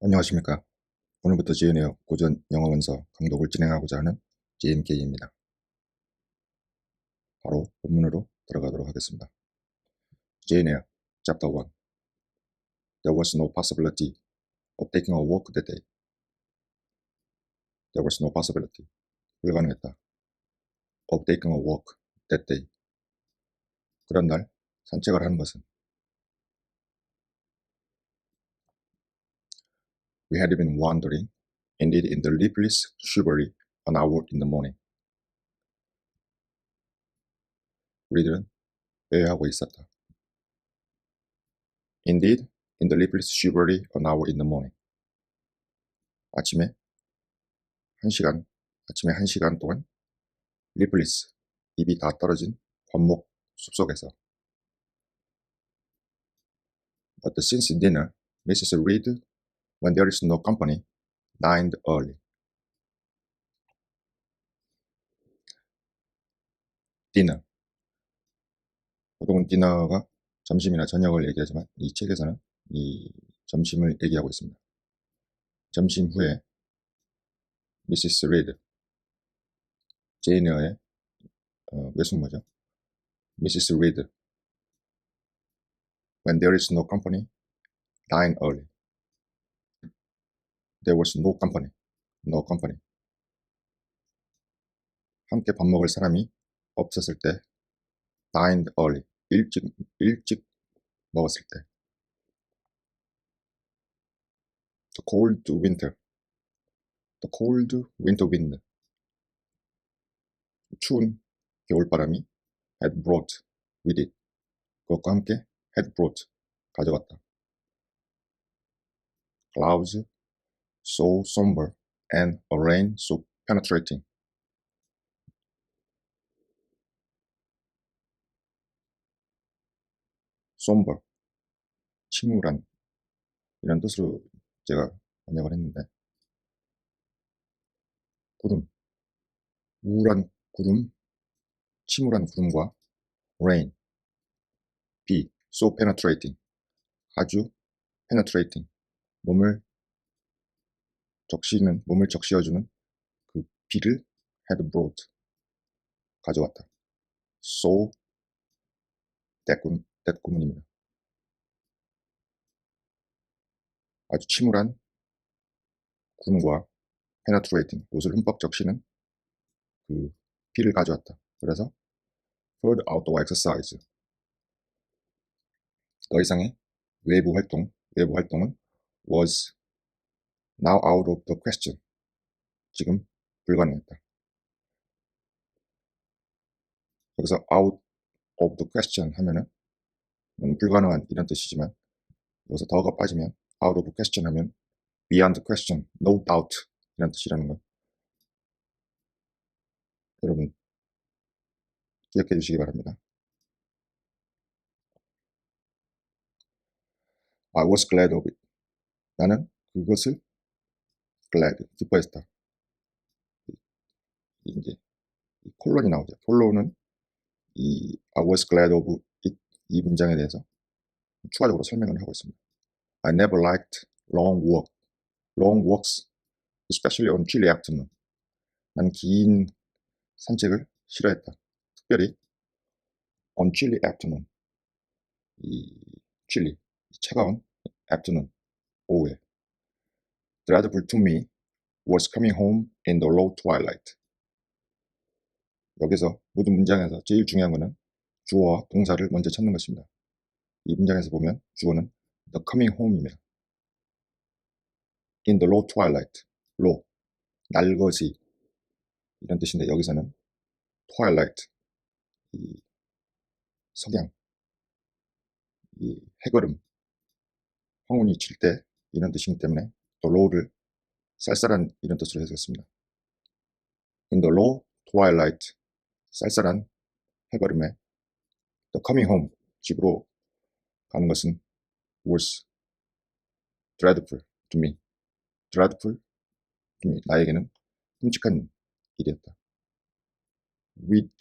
안녕하십니까. 오늘부터 지은의 고전 영어 원서 강독을 진행하고자 하는 JMK입니다. 바로 본문으로 들어가도록 하겠습니다. JN의 Chapter 1. There was no possibility of taking a walk that day. There was no possibility. 불가능했다. Of taking a walk that day. 그런 날 산책을 하는 것은. We had been wandering, indeed in the leafless shrubbery an hour in the morning. 우리들은 회의하고 있었다. Indeed, in the leafless shrubbery an hour in the morning. 아침에 한 시간 동안 leafless, 잎이 다 떨어진 관목 숲속에서. But since dinner, Mrs. Reed, when there is no company, dined early. Dinner. 보통은 디너가 점심이나 저녁을 얘기하지만 이 책에서는 이 점심을 얘기하고 있습니다. 점심 후에 Mrs. Reed, 제이너의 외숙모죠. Mrs. Reed, when there is no company, dine early. There was no company. No company. 함께 밥 먹을 사람이 없었을 때 dined early. 일찍 먹었을 때. The cold winter. The cold winter wind. 추운 겨울바람이 had brought with it. 그것과 함께 had brought. 가져갔다. Clouds so somber and a rain so penetrating. somber. 침울한. 이런 뜻으로 제가 번역을 했는데 구름. 우울한 구름. 침울한 구름과 rain. 비. so penetrating. 아주 penetrating. 몸을 적시어주는 그 비를 had brought. 가져왔다. so that 구문입니다. 아주 침울한 구름과 penetrating. 옷을 흠뻑 적시는 그 비를 가져왔다. 그래서 third outdoor exercise. 더 이상의 외부 활동은 was now out of the question. 지금 불가능했다. 여기서 out of the question 하면은 불가능한 이런 뜻이지만 여기서 더가 빠지면 out of question 하면 beyond question, no doubt 이런 뜻이라는 거 여러분 기억해 주시기 바랍니다. I was glad of it. 나는 그것을 glad, 기뻐했다. 이제 콜론이 나오죠. 콜론은 이 I was glad of it 이 문장에 대해서 추가적으로 설명을 하고 있습니다. I never liked long walks, especially on chilly afternoon. 난 긴 산책을 싫어했다. 특별히 on chilly afternoon, 이 chilly, 차가운 afternoon, 오후에. Dreadful to me was coming home in the low twilight. 여기서 모든 문장에서 제일 중요한 것은 주어와 동사를 먼저 찾는 것입니다. 이 문장에서 보면 주어는 the coming home입니다. In the low twilight, low, 날것이 이런 뜻인데 여기서는 twilight, 이 석양, 이 해걸음, 황혼이 칠 때 이런 뜻이기 때문에 또 low를 쌀쌀한 이런 뜻으로 해석했습니다. In the low twilight, 쌀쌀한 해걸음에 the coming home, 집으로 가는 것은 was dreadful to me. dreadful to me, 나에게는 끔찍한 일이었다. with,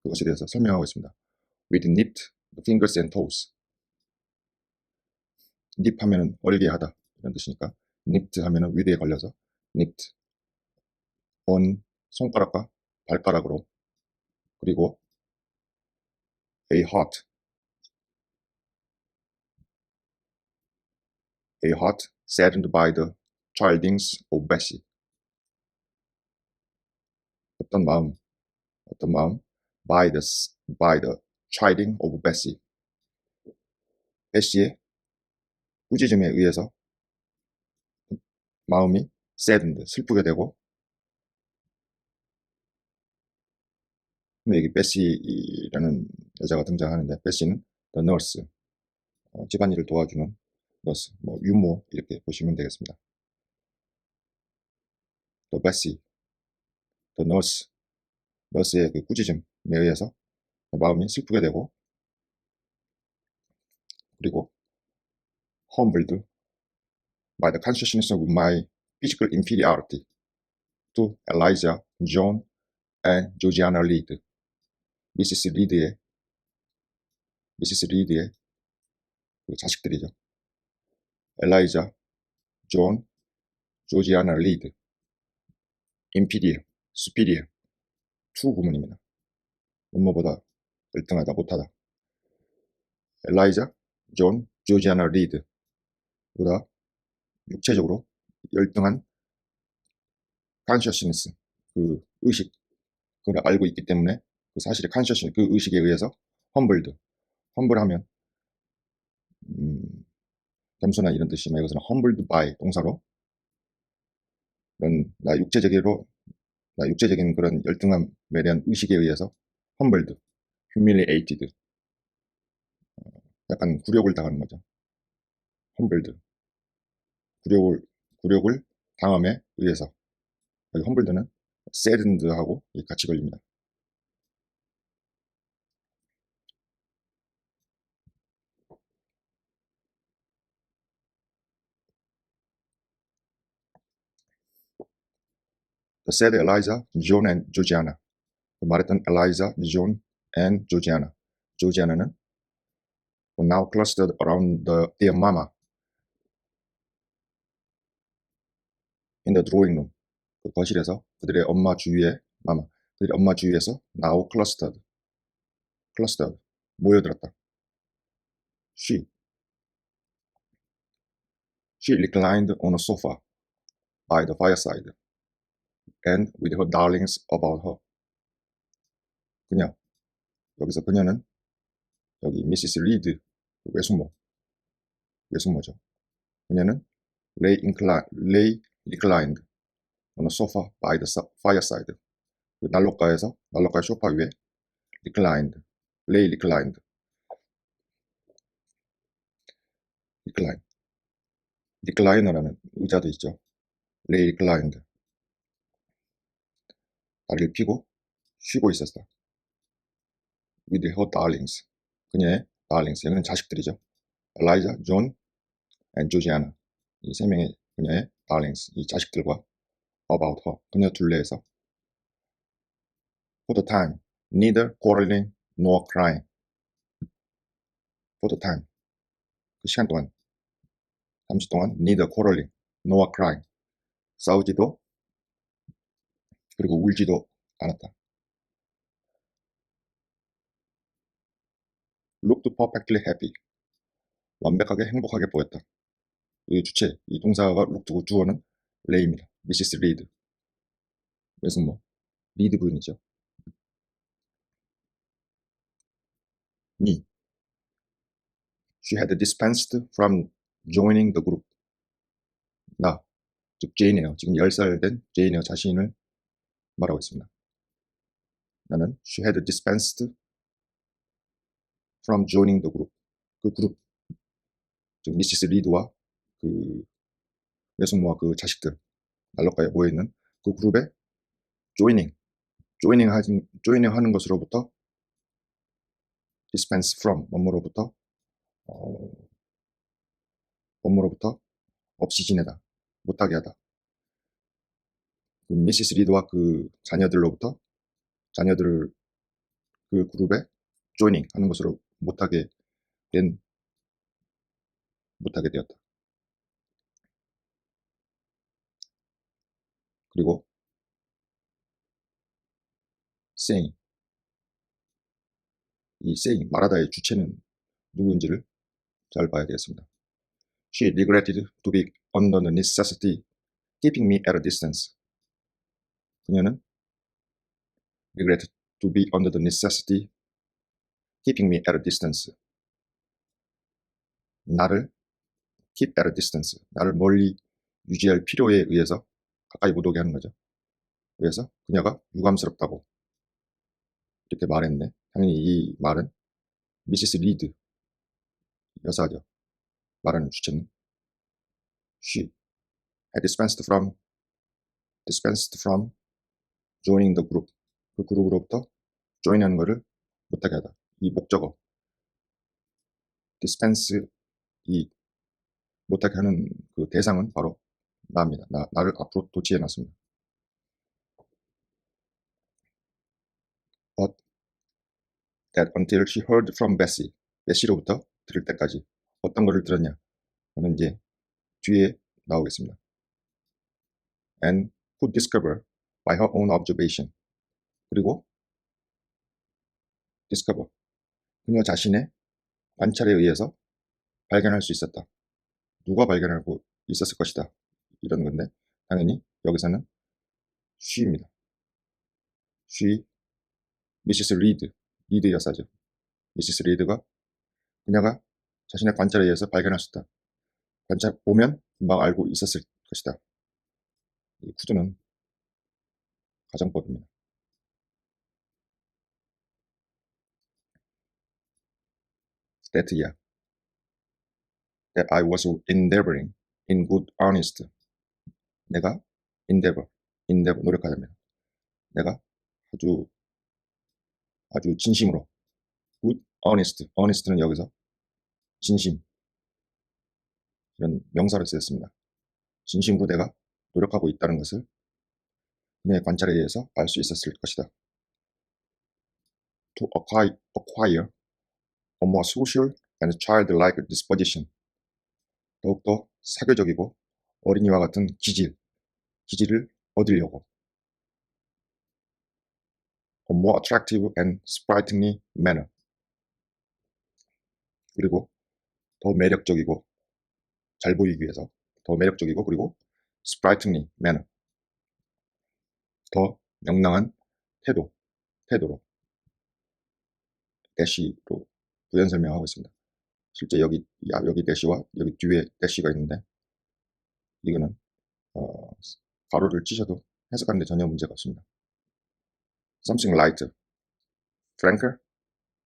그것에 대해서 설명하고 있습니다. with nipped the fingers and toes. nip 하면은 얼게 하다 이런 뜻이니까 nipped 하면은 위드에 걸려서 nipped. on 손가락과 발가락으로. 그리고 a heart saddened by the childings of Bessie. 어떤 마음, 어떤 마음, by the chiding of Bessie. 베시의 꾸짖음에 의해서 마음이 saddened, 슬프게 되고, 근데 여기 베시라는 여자가 등장하는데, 베시는 the nurse, 집안일을 도와주는 너스, 뭐 유모 이렇게 보시면 되겠습니다. the Bessie, the nurse, 너스의 그 꾸짖음에 의해서 마음이 슬프게 되고, 그리고 humbled by the consciousness of my physical inferiority to Eliza, John, and Georgiana Reed. 미시스 리드의 그 자식들이죠. 엘라이자, 존, 조지아나 리드, inferior, superior, 투 구문입니다. 음모보다 열등하다, 못하다. 엘라이자, 존, 조지아나 리드보다 육체적으로 열등한 consciousness, 그 의식, 그걸 알고 있기 때문에 그 사실의 consciousness, 그 의식에 의해서 humble하면 겸손한 이런 뜻이지만 이것은 humbled by 동사로 이런 나 육체적인 그런 열등함에 대한 의식에 의해서 humbled, humiliated, 약간 굴욕을 당하는 거죠. humbled, 굴욕을 당함에 의해서. 여기 humbled는 saddened하고 같이 걸립니다. The said Eliza, John and Georgiana. 말했던 Eliza, John and Georgiana. Georgiana는 now clustered around their mama in the drawing room. 그 거실에서 그들의 엄마 주위에서 now clustered, 모여들었다. She reclined on a sofa by the fireside and with her darlings about her. 여기서 그녀는 여기 미시스 리드 외숙모죠. 그녀는 lay reclined on a sofa by the fireside. 그 난로가의 소파 위에 lay reclined. recliner라는 의자도 있죠. lay reclined. 다리를 펴고 쉬고 있었다. with her darlings. 그녀의 darlings. 여기는 자식들이죠. 엘라이자, 존, and 조지아나. 이 세 명의 그녀의 darlings. 이 자식들과 about her. 그녀 둘레에서 for the time, neither quarreling nor crying. for the time. 그 시간 동안, 잠시 동안 neither quarreling nor crying. 싸우지도 그리고 울지도 않았다. looked perfectly happy. 완벽하게 행복하게 보였다. 이 주체, 이 동사가 looked고 주어는 레이입니다. 미시스 리드. 외숙모. 리드 부인이죠. me. She had dispensed from joining the group. 나, 즉 제이네요. 지금 10살 된 제이네요 자신을 말하고 있습니다. 나는 she had dispensed from joining the group. 그 그룹, 즉 미시스 리드와 그 외숙모와 그 자식들, 난로가에 모여있는 그 그룹에 joining 하는 것으로부터 dispense from, 뭐뭐로부터 없이 지내다, 못하게 하다. 그 미시스 리드와 그 자녀들을 그 그룹에 joining 하는 것으로 못하게 되었다. 그리고 saying, 이 saying, 말하다의 주체는 누구인지를 잘 봐야 되겠습니다. She regretted to be under the necessity keeping me at a distance. 그녀는 regretted to be under the necessity keeping me at a distance. 나를 keep at a distance. 나를 멀리 유지할 필요에 의해서 가까이 못 오게 하는 거죠. 그래서 그녀가 유감스럽다고 이렇게 말했네. 당연히 이 말은 미시스 리드 여사죠. 말하는 주체는 she had dispensed from joining the group. 그 그룹으로부터 join하는 것을 못하게 하다. 이 목적어 dispense 이 못하게 하는 그 대상은 바로 나입니다. 나를 앞으로 도치해 놨습니다. But that until she heard from Bessie, 베시로부터 들을 때까지 어떤 거를 들었냐? 그는 이제 뒤에 나오겠습니다. And could discover by her own observation. 그리고 discover 그녀 자신의 관찰에 의해서 발견할 수 있었다. 누가 발견하고 있었을 것이다. 이런 건데 당연히 여기서는 she입니다. she, 미시스 리드, 리드 여사죠. 미시스 리드가 그녀가 자신의 관찰에 의해서 발견할 수 있다. 관찰 보면 금방 알고 있었을 것이다. 이 구두는 가정법입니다. That yeah, that I was endeavoring in good earnest. 내가 endeavor 노력하자면 내가 아주 진심으로 good honest는 여기서 진심 이런 명사를 쓰였습니다. 진심으로 내가 노력하고 있다는 것을 그녀의 관찰에 의해서 알 수 있었을 것이다. To acquire a more social and childlike disposition. 더욱더 사교적이고 어린이와 같은 기질을 얻으려고. A more attractive and sprightly manner. 그리고 더 매력적이고 잘 보이기 위해서 더 매력적이고 그리고 sprightly manner. 더 명랑한 태도로 대시로 부연 설명하고 있습니다. 실제 여기 대시와 여기 뒤에 대시가 있는데 이거는 가로를 치셔도 해석하는데 전혀 문제가 없습니다. Something lighter, franker,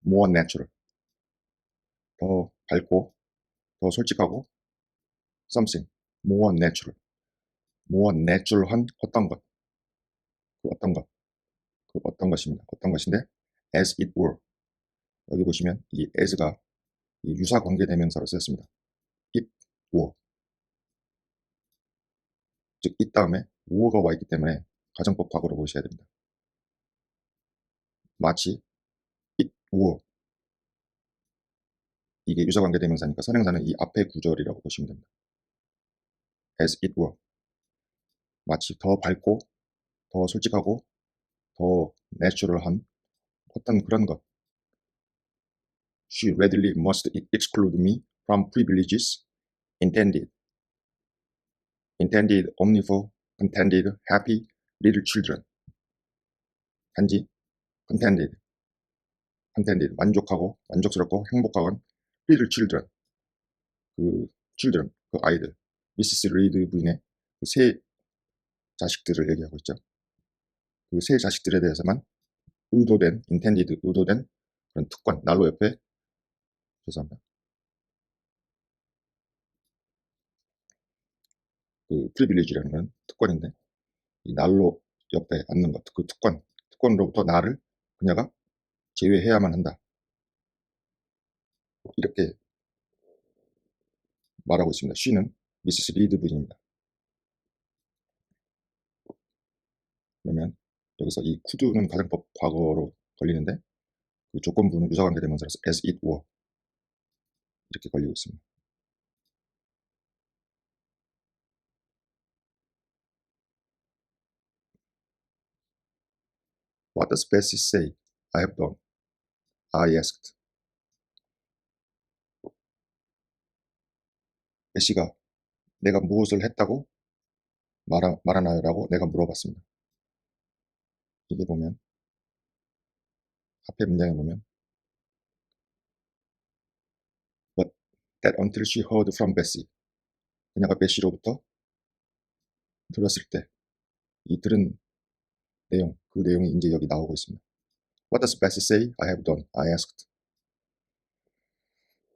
more natural. 더 밝고 더 솔직하고 something, more natural, more natural한 어떤 것, 그 어떤 것입니다. 어떤 것인데 as it were. 여기 보시면 이 as가 이 유사 관계 대명사로 쓰였습니다. it were. 즉 it 다음에 were가 와 있기 때문에 가정법 과거로 보셔야 됩니다. 마치 it were. 이게 유사관계 대명사니까 선행사는 이 앞의 구절이라고 보시면 됩니다. as it were. 마치 더 밝고 더 솔직하고 더 내추럴한 어떤 그런 것. She readily must exclude me from privileges intended only for contented, happy little children. 단지 contented, 만족스럽고 행복한 little children, 그 아이들, 미시스 리드 부인의 그 세 자식들을 얘기하고 있죠. 그 세 자식들에 대해서만 intended, 의도된 그런 특권, 난로 옆에 죄송합니다. 그 privilege라는 건 특권인데 이 난로 옆에 앉는 것, 그 특권으로부터 나를 그녀가 제외해야만 한다. 이렇게 말하고 있습니다. she는 미시스 리드 부인입니다. 그러면 여기서 이 could는 가정법 과거로 걸리는데 그 조건부는 유사관계 대명사라서 as it were 이렇게 걸리고 있습니다. What does Bessie say I have done? I asked. 베시가 내가 무엇을 했다고 말하나요? 라고 내가 물어봤습니다. 이게 보면 앞에 문장에 보면 But that until she heard from Bessie. 그녀가 베시로부터 들었을 때 이 들은 내용, 그 내용이 이제 여기 나오고 있습니다. What does Bessie say I have done? I asked.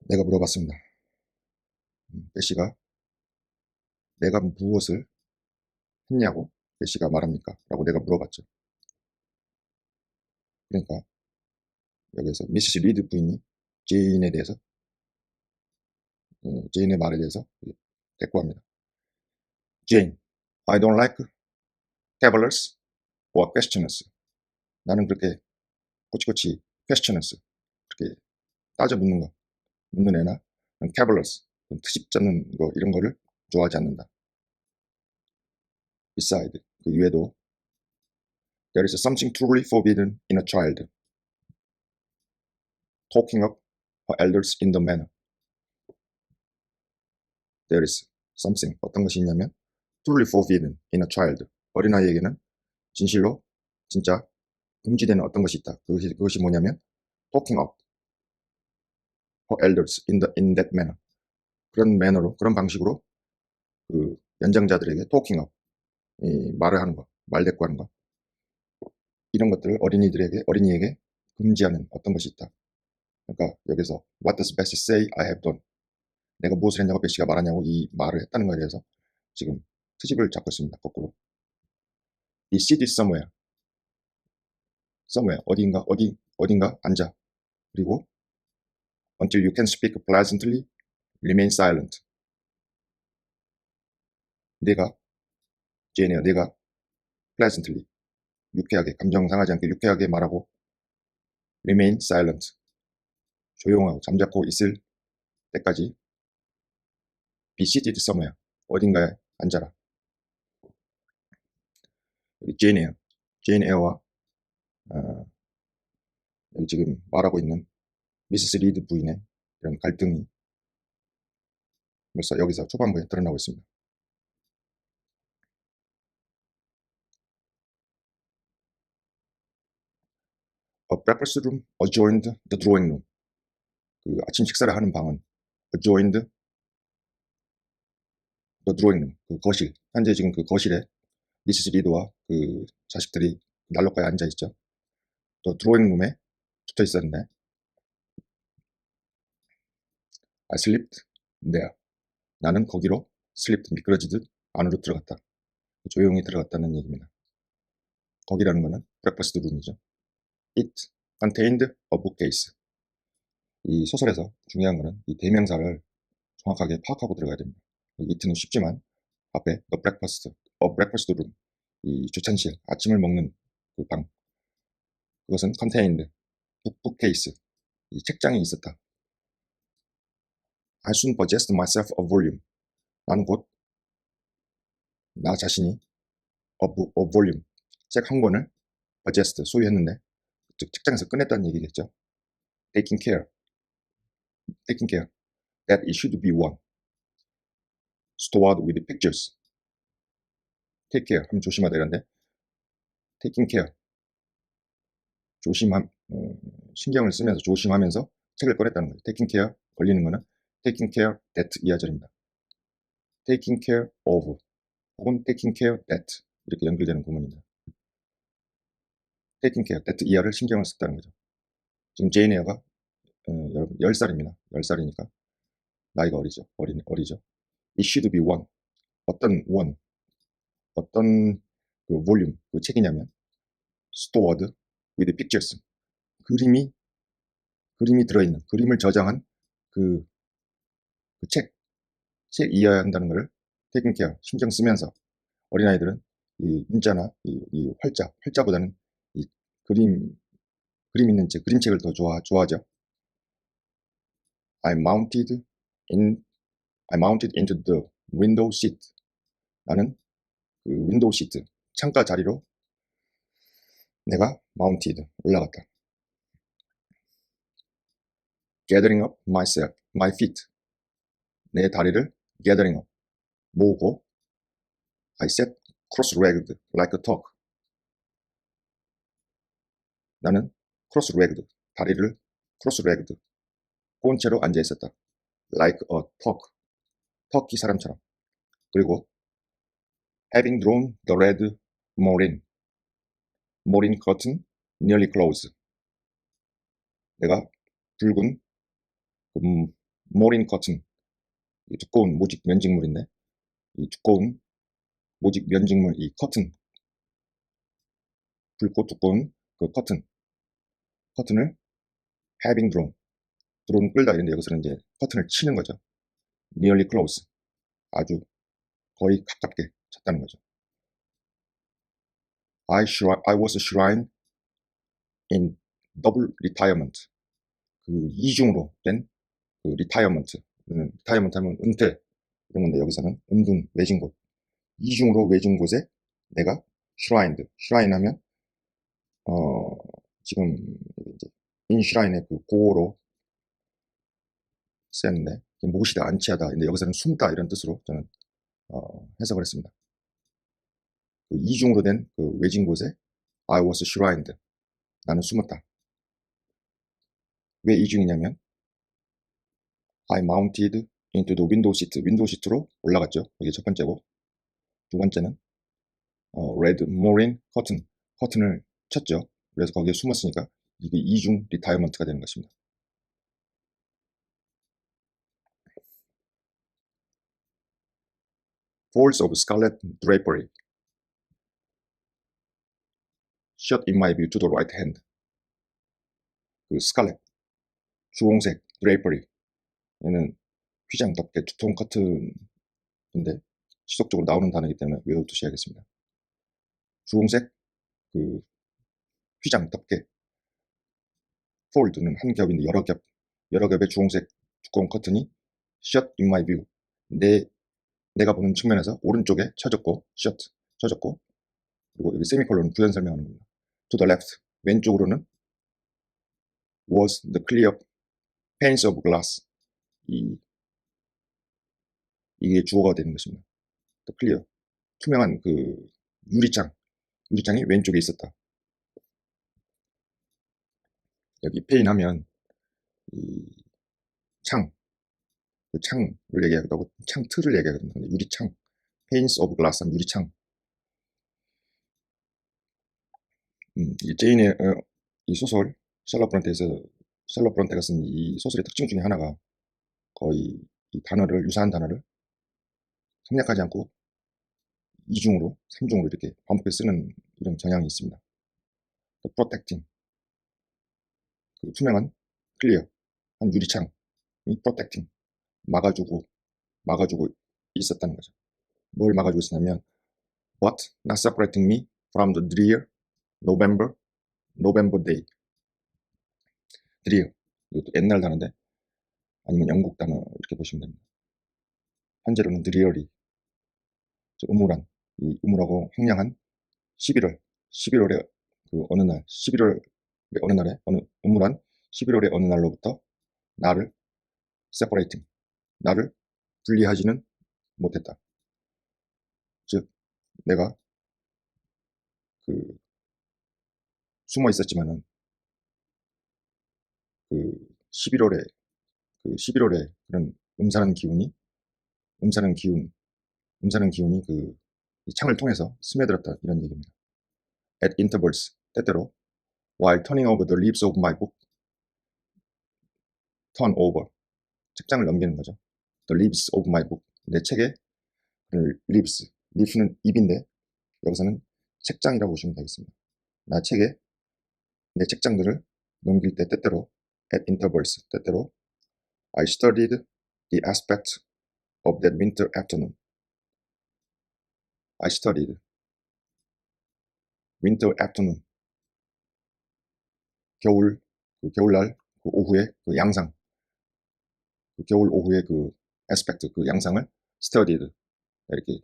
내가 물어봤습니다. 베시가 내가 무엇을 했냐고 베시가 말합니까? 라고 내가 물어봤죠. 그러니까 여기서 미시스 리드 부인이 제인에 대해서 제인의 말에 대해서 대꾸합니다. Jane, I don't like cavillers or questioners. 나는 그렇게 꼬치꼬치 questioners, 그렇게 따져 묻는 애나 cavillers, 트집 잡는 거 이런 거를 좋아하지 않는다. Beside, 그 이외에도 there is something truly forbidden in a child talking of her elders in the manner. There is something, 어떤 것이 있냐면 truly forbidden in a child, 어린아이에게는 진실로 진짜 금지되는 어떤 것이 있다. 그것이 뭐냐면 talking of her elders in that manner. 그런 매너로, 그런 방식으로 그 연장자들에게 talking of, 말을 하는 거, 말대꾸하는 거, 이런 것들을 어린이에게 금지하는 어떤 것이 있다. 그러니까 여기서 What does Bessie say I have done? 내가 무엇을 했냐고 베시가 말하냐고 이 말을 했다는 것에 대해서 지금 트집을 잡고 있습니다. 거꾸로. Be seated somewhere. somewhere, 어딘가 앉아. 그리고 until you can speak pleasantly, remain silent. 내가 pleasantly, 유쾌하게, 감정 상하지 않게 유쾌하게 말하고 remain silent, 조용하고 잠자코 있을 때까지 be seated somewhere, 어딘가에 앉아라. 여기 제인 에어와 여기 지금 말하고 있는 미시스 리드 부인의 이런 갈등이 벌써 여기서 초반부에 드러나고 있습니다. A breakfast room adjoined the drawing room. 그 아침 식사를 하는 방은 adjoined the drawing room, 그 거실. 현재 지금 그 거실에 미시스 리드와 그 자식들이 난로가에 앉아 있죠. 또 드로잉 룸에 붙어 있었는데 I slipped there. 나는 거기로 슬립 미끄러지듯 안으로 들어갔다. 조용히 들어갔다는 얘기입니다. 거기라는 거는 브렉퍼스트 룸이죠. It contained a bookcase. 이 소설에서 중요한 거는 이 대명사를 정확하게 파악하고 들어가야 됩니다. it는 쉽지만 앞에 the breakfast, a breakfast room, 이 주찬실, 아침을 먹는 그 방, 그것은 contained, bookcase, 이 책장이 있었다. I soon possessed myself a volume. 나는 곧 나 자신이 a volume, 책 한 권을 possessed, 소유했는데 즉 책장에서 꺼냈다는 얘기겠죠. taking care that it should be one stored with pictures. take care 하면 조심하다 이런데 taking care, 신경을 쓰면서 조심하면서 책을 꺼냈다는 거예요. taking care, 걸리는 거는 taking care that 이하절입니다. taking care of 혹은 taking care that 이렇게 연결되는 구문입니다. taking care that 이하를 신경을 썼다는 거죠. 지금 제인 에어가 여러분 10살입니다. 10살이니까 나이가 어리죠. It should be one. 어떤 그 볼륨, 그 책이냐면 stored with pictures. 그림이 들어있는, 그림을 저장한 그 책 이해해야 한다는 것을 taking care, 신경 쓰면서 어린아이들은 이 문자나 이 활자보다는 이 그림 있는 책, 그림책을 더 좋아하죠. I mounted into the window seat. 나는 그 윈도우 시트, 창가 자리로 내가 mounted, 올라갔다. gathering up myself, my feet. 내 다리를 gathering up, 모으고 I sat cross-legged like a dog. 나는 cross-legged, 다리를 cross-legged, 꼬은 채로 앉아 있었다. like a dog, 터키 사람처럼. 그리고 having drawn the red moreen curtain nearly closed. 내가 붉은 moreen curtain, 이 두꺼운 모직 면직물인데 이 두꺼운 모직 면직물 이 커튼, 붉고 두꺼운 그 커튼을 having drawn 끌다 이런데 여기서는 이제 커튼을 치는 거죠. nearly close, 아주 거의 가깝게 쳤다는 거죠. I was shrined in double retirement. 그 이중으로 된 그 retirement 하면 은퇴 이런 건데 여기서는 은둔 외진 곳, 이중으로 외진 곳에 내가 shrine 하면 지금 이제 inshrine의 그 고어로 쓰였는데 모시다, 안치하다. 근데 여기서는 숨다 이런 뜻으로 저는 해석을 했습니다. 그 이중으로 된 그 외진 곳에 I was shrined, 나는 숨었다. 왜 이중이냐면 I mounted into the window 시트로 올라갔죠. 이게 첫 번째고, 두 번째는 red moreen 커튼을 쳤죠. 그래서 거기에 숨었으니까 이게 이중 리타이어먼트가 되는 것입니다. Folds of scarlet drapery shot in my view to the right hand. 그 스칼렛, 주홍색 drapery, 얘는 휘장 덮개 두통 커튼인데 지속적으로 나오는 단어이기 때문에 외워두셔야겠습니다. 주홍색 그 휘장 덮개, 폴드는 한 겹인데 여러 겹의 주홍색 두꺼운 커튼이 shot in my view, 내가 보는 측면에서 오른쪽에 쳐졌고 그리고 여기 세미콜론은 부연 설명하는 겁니다. To the left, 왼쪽으로는 was the clear panes of glass, 이게 주어가 되는 것입니다. The clear, 투명한 그 유리창이 왼쪽에 있었다. 여기 pane 하면 이 그 창을 얘기하기도 하고 창 틀을 얘기하거든요. 유리창, panes of glass 하면 유리창. 이 제인의 이 소설 샬럿 브론테가 쓴 이 소설의 특징 중에 하나가 거의 이 유사한 단어를 생략하지 않고 이중으로, 삼중으로 이렇게 반복해 쓰는 이런 경향이 있습니다. protecting, 그 투명한 클리어 한 유리창이 protecting, 막아주고 있었다는 거죠. 뭘 막아주고 있었냐면 but not separating me from the drear November day. drear, 이것도 옛날 단어인데 아니면 영국 단어 이렇게 보시면 됩니다. 현재로는 dreary, 음울한, 이 음울하고 황량한 11월의 그 어느 날, 11월의 어느 날에 음울한 11월의 어느 날로부터 나를 separating, 나를 분리하지는 못했다. 즉 내가 그 숨어 있었지만은 그 11월에 그런 음산한 기운이 그 이 창을 통해서 스며들었다, 이런 얘기입니다. At intervals, 때때로 while turning over the leaves of my book, turn over, 책장을 넘기는 거죠. The leaves of my book, 내 책의 leaf는 잎인데 여기서는 책장이라고 보시면 되겠습니다. 내 책장들을 넘길 때 때때로 at intervals, 때때로 I studied the aspect of that winter afternoon. I studied winter afternoon, 겨울날 그 오후의 그 양상, 그 겨울 오후의 그 aspect, 그 양상을 studied, 이렇게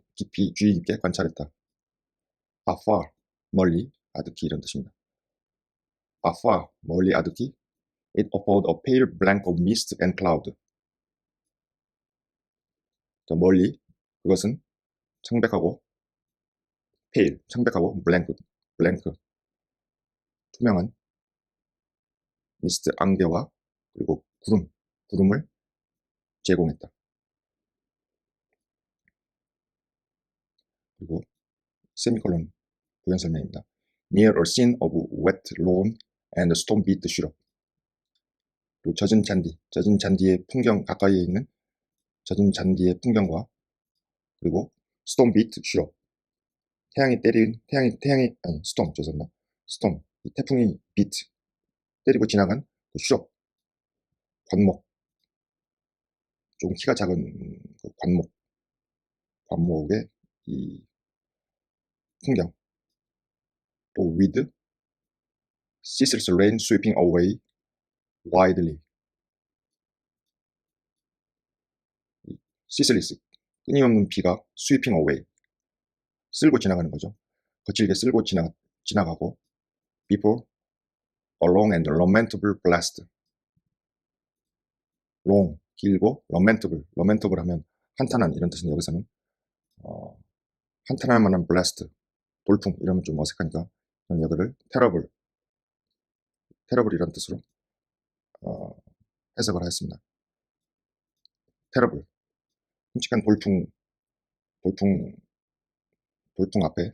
주의 깊게 관찰했다. afar, 멀리, 아득히, 이런 뜻입니다. afar, 멀리 아득히. It offered a pale blank of mist and cloud. 저 멀리, 그것은 창백하고, pale, 창백하고, blank, 투명한 mist, 안개와 그리고 구름을 제공했다. 그리고 세미콜론 부연 설명입니다. Near a scene of wet lawn and storm-beat syrup. 그리고 젖은 잔디의 풍경 가까이에 있는 젖은 잔디의 풍경과 그리고 storm-beat syrup. storm, 죄송합니다. storm, 이 태풍이 beat, 때리고 지나간 그 syrup, 관목, 좀 키가 작은 그 관목의 이 풍경. 또 with ceaseless rain sweeping away widely. ceaseless, 끊임없는 비가 sweeping away, 쓸고 지나가는 거죠. 거칠게 쓸고 지나가고 before a long and lamentable blast. long, 길고 lamentable 하면 한탄한 이런 뜻인데 여기서는 한탄할 만한 blast, 돌풍 이러면 좀 어색하니까 저는 여기를 terrible 이런 뜻으로 해석을 하였습니다. terrible, 끔찍한 돌풍 앞에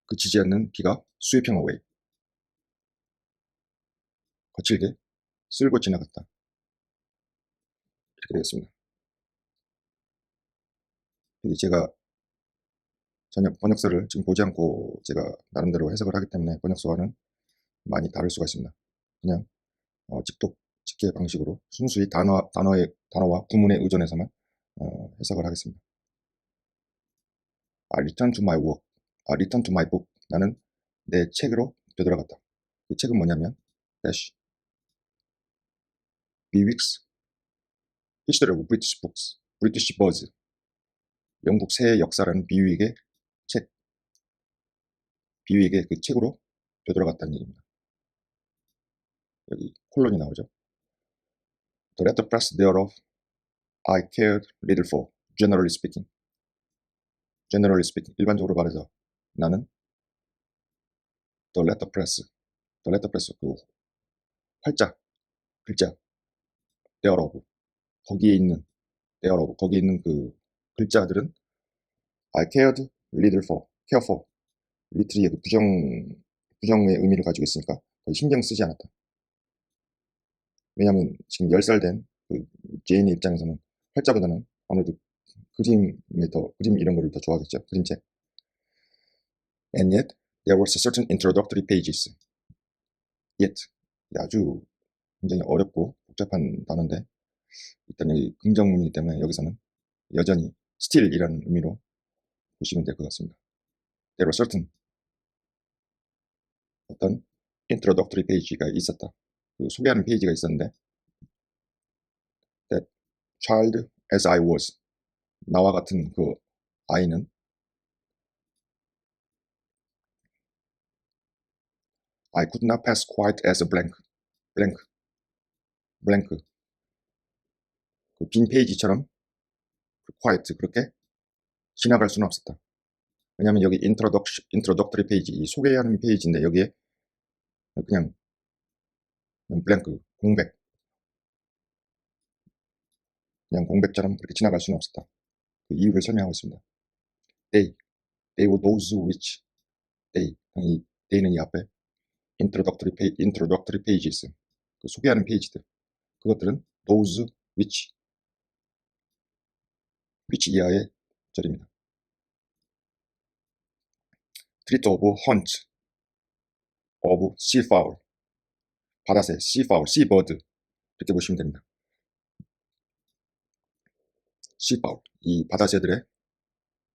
그치지 않는 비가 sweeping away, 거칠게 쓸고 지나갔다. 이렇게 되겠습니다. 제가 전혀 번역서를 지금 보지 않고 제가 나름대로 해석을 하기 때문에 번역서와는 많이 다를 수가 있습니다. 그냥 직계 방식으로 순수히 단어와 구문에 의존해서만 해석을 하겠습니다. I return to my work. I return to my book. 나는 내 책으로 되돌아갔다. 그 책은 뭐냐면 dash Bewick's History of British Books, British Birds. 영국 새의 역사라는 비윅의 책. 비윅의 그 책으로 되돌아갔다는 얘기입니다. 여기 콜론이 나오죠. The letterpress thereof I cared little for, generally speaking. generally speaking, 일반적으로 말해서 나는 the letterpress 그 활자, 글자 thereof 거기에 있는 그 글자들은 I cared little for, care for, little의 그 부정의 의미를 가지고 있으니까 거의 신경 쓰지 않았다. 왜냐하면 지금 10살 된 그 제인의 입장에서는 활자보다는 아무래도 그림 이런 거를 더 좋아하겠죠. 그림책. And yet there was a certain introductory pages. yet 아주 굉장히 어렵고 복잡한 단어인데 일단 여기 긍정문이기 때문에 여기서는 여전히 still이라는 의미로 보시면 될 것 같습니다. There was certain 어떤 introductory page가 있었다. 그 소개하는 페이지가 있었는데 that child as I was, 나와 같은 그 아이는 I could not pass quite as a blank 그 빈 페이지처럼 quite 그렇게 지나갈 수는 없었다. 왜냐하면 여기 introductory 페이지, 이 소개하는 페이지인데 여기에 그냥 blank, 그냥 공백처럼 그렇게 지나갈 수는 없었다. 그 이유를 설명하고 있습니다. They were those which, 이 they는 이 앞에 introductory pages, 그 소개하는 페이지들, 그것들은 those which 이하의 절입니다. treat of hunt of seafowl, 바다새, seafowl, seabird 이렇게 보시면 됩니다. seafowl, 이 바다새들의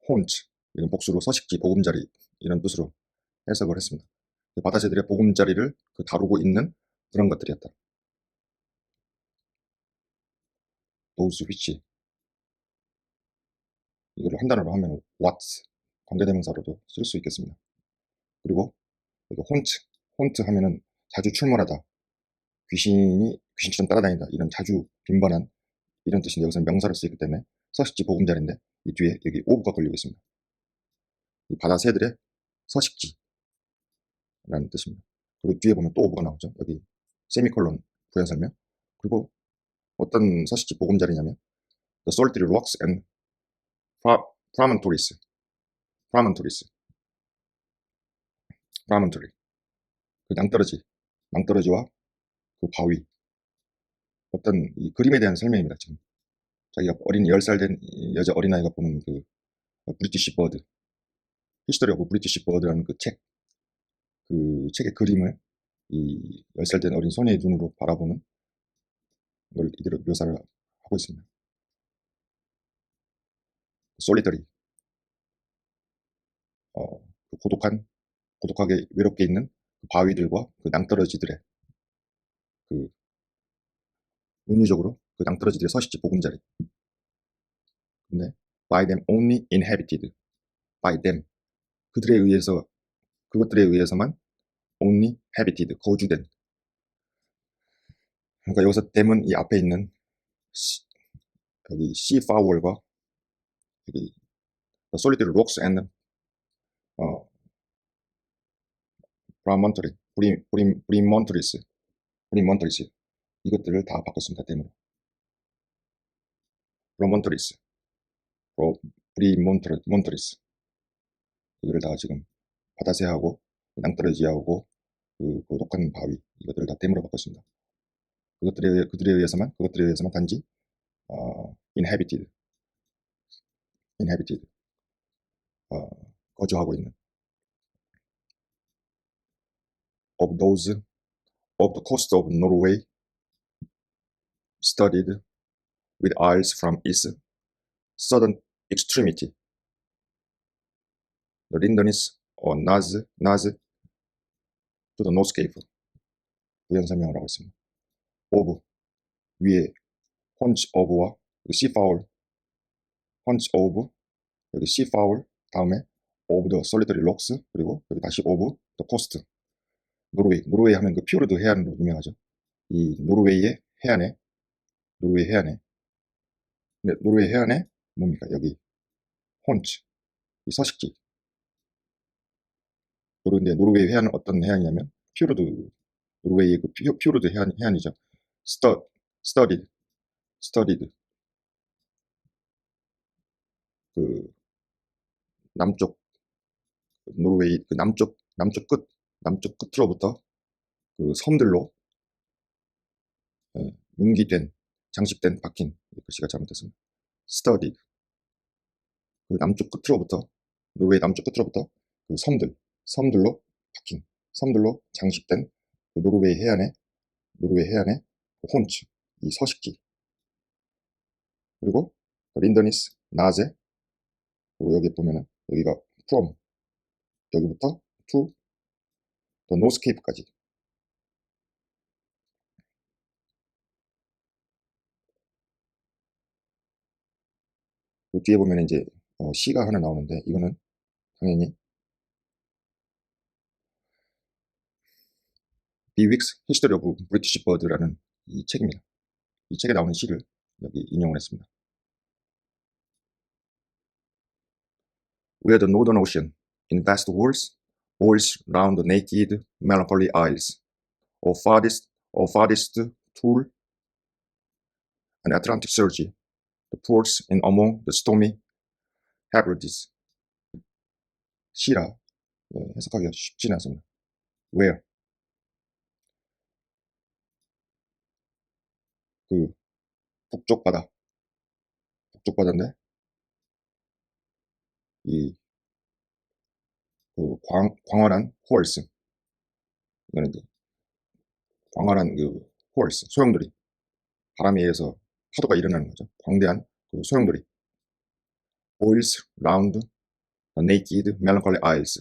haunt, 이런 복수로 서식지, 보금자리 이런 뜻으로 해석을 했습니다. 바다새들의 보금자리를 다루고 있는 그런 것들이었다. those which, 이거를 한 단어로 하면 what, 관계대명사로도 쓸 수 있겠습니다. 그리고 여기 혼트 하면은 자주 출몰하다, 귀신처럼 따라다닌다, 이런 자주 빈번한 이런 뜻인데, 여기서는 명사로 쓰이기 때문에 서식지 보금자리인데, 이 뒤에 여기 오브가 걸리고 있습니다. 이 바다 새들의 서식지라는 뜻입니다. 그리고 뒤에 보면 또 오브가 나오죠. 여기 세미콜론 부연 설명. 그리고 어떤 서식지 보금자리냐면 The solitary rocks and promontories. 그 낭떠러지와 그 바위. 어떤 이 그림에 대한 설명입니다. 지금 자기가 어린 10살 된 여자 어린아이가 보는 그 브리티시 버드, 히스토리 오브 브리티시 버드라는 그 책의 그림을 이 10살 된 어린 소녀의 눈으로 바라보는 걸 이대로 묘사를 하고 있습니다. 솔리터리, 그 고독하게 외롭게 있는 그 바위들과 그 낭떠러지들의 그 은유적으로 그 낭떠러지들의 서식지 보금자리. 근데 by them only inhabited, by them, 그것들에 의해서만 only habited, 거주된. 그러니까 여기서 them은 이 앞에 있는 여기 sea foul과 여기 solitary rocks and promontories, 이것들을 다 바꿨습니다. them으로. promontories, 이거를 다 지금 바다새하고 낭떠러지하고 그 고독한 바위, 이것들을 다 them으로 바꿨습니다. 그들에 의해서만 단지 inhabited, 거주하고 있는 of those of the coast of Norway, studied with isles from its southern extremity, the Linderness or Naze to the North Cape. 부연 설명을 하고 있습니다. of, 위에 haunch of와 sea fowl, haunch of, 여기 sea fowl 다음에 of the solitary rocks, 그리고 여기 다시 of the coast. 노르웨이 하면 그 피오르드 해안으로 유명하죠. 이 노르웨이 해안에 뭡니까? 여기 혼치, 이 서식지. 그런데 노르웨이 해안은 어떤 해안이냐면 노르웨이의 그 피오르드 해안이죠. studied, 그 남쪽 노르웨이 그 남쪽 끝으로부터 그 섬들로 융기된, 장식된, 박힌, 글씨가 잘못됐습니다. studied, 그 노르웨이 남쪽 끝으로부터 그 섬들로 박힌, 섬들로 장식된 그 노르웨이 해안의 혼츠, 이 서식지. 그리고 린더니스, 나제, 그리고 여기 보면은 여기가 from, 여기부터 to the north cape까지. 그 뒤에 보면 이제 시가 하나 나오는데, 이거는 당연히 비윅스 히스토리 오브 브리티시 버드라는 이 책입니다. 이 책에 나오는 시를 여기 인용을 했습니다. Where the northern ocean in vast wars boils round the naked melancholy isles, or farthest Tool and Atlantic surge, the ports in among the stormy Hebrides. 시라 해석하기가 쉽지는 않습니다. Where, 그 북쪽 바다인데 이 그 광활한 horse, 이거는 이제 광활한 그 horse, 소용돌이, 바람에 의해서 파도가 일어나는 거죠. 광대한 그 소용돌이. boils round the naked melancholy isles.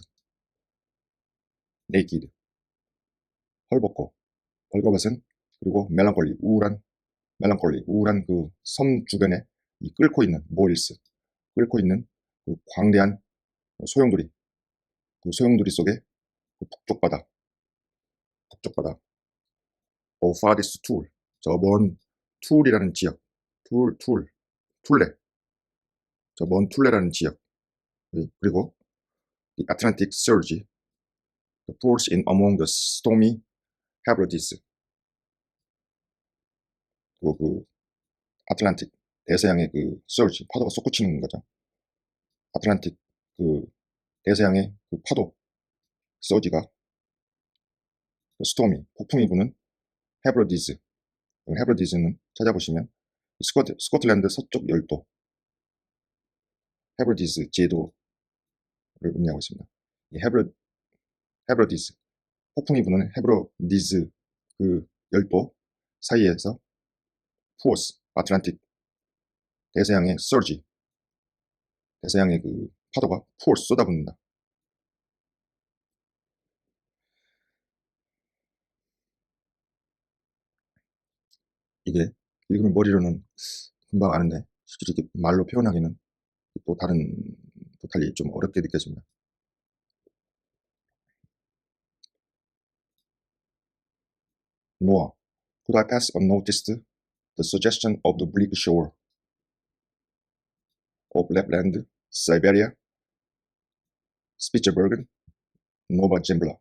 naked, 헐벗은, 그리고 우울한 그 섬 주변에 이 끓고 있는 그 광대한 소용돌이, 그 소용돌이 속에 북쪽 바다, 북쪽 바다. How far is tool? 저 먼 툴이라는 지역, 툴레, 저 먼 툴레라는 지역. 그리고 the Atlantic surge, the force in among the stormy Hebrides. 그리고 그 아틀란틱 대서양의 그 surge, 파도가 솟구치는 거죠. 아틀란틱 그 대서양의 그 파도, surge가 스토미, 폭풍이 부는 헤브로디즈. 헤브로디즈는 찾아보시면 스코틀랜드 서쪽 열도, 헤브로디즈 제도를 의미하고 있습니다. 이 헤브로디즈, 폭풍이 부는 헤브로디즈 그 열도 사이에서 포스, 아틀란틱 대서양의 surge, 대서양의 그 파도가 포스 쏟아붓는다. 이게 읽으면 머리로는 금방 아는데 실제로 이렇게 말로 표현하기는 또 또 달리 좀 어렵게 느껴집니다. Noah, could I pass unnoticed the suggestion of the bleak shore of Lapland, Siberia, Spitsbergen, Nova Zembla,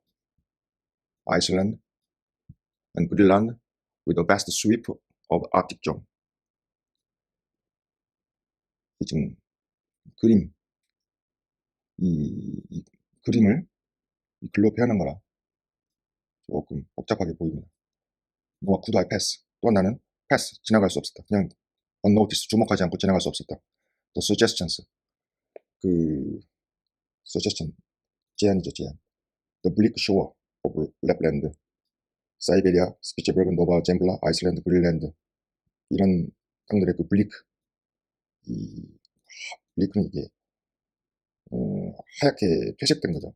Iceland, and Greenland with a vast sweep of Arctic zone. 이 지금 그림, 이 그림을 이 글로 표현한 거라 조금 복잡하게 보입니다. Noah, could I pass? 또한 나는 pass, 지나갈 수 없었다. 그냥 unnoticed, 주목하지 않고 지나갈 수 없었다. The suggestions, 그 suggestion, 제안이죠, 제안. The bleak shore of Lapland, 사이베리아, 스피츠버그, 노바, 젬블라, 아이슬란드, 그린란드 이런 땅들의 그 이 블리크는 이게 하얗게 퇴색된 거죠.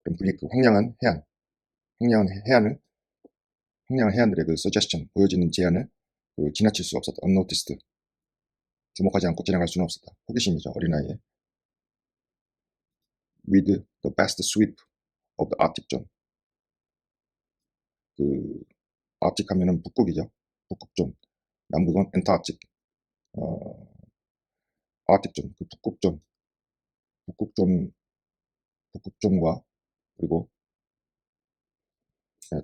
그럼 블리크, 황량한 해안, 황량한 해안을 황량한 해안들의 그 suggestion, 보여지는 제안을 지나칠 수 없었다. unnoticed, 주목하지 않고 지나갈 수는 없었다. 호기심이죠, 어린아이의. with the best sweep of the Arctic zone. 그 아틱 하면은 북극이죠. 북극존. 남극은 엔타르틱. 아틱존, 그 북극존과 그리고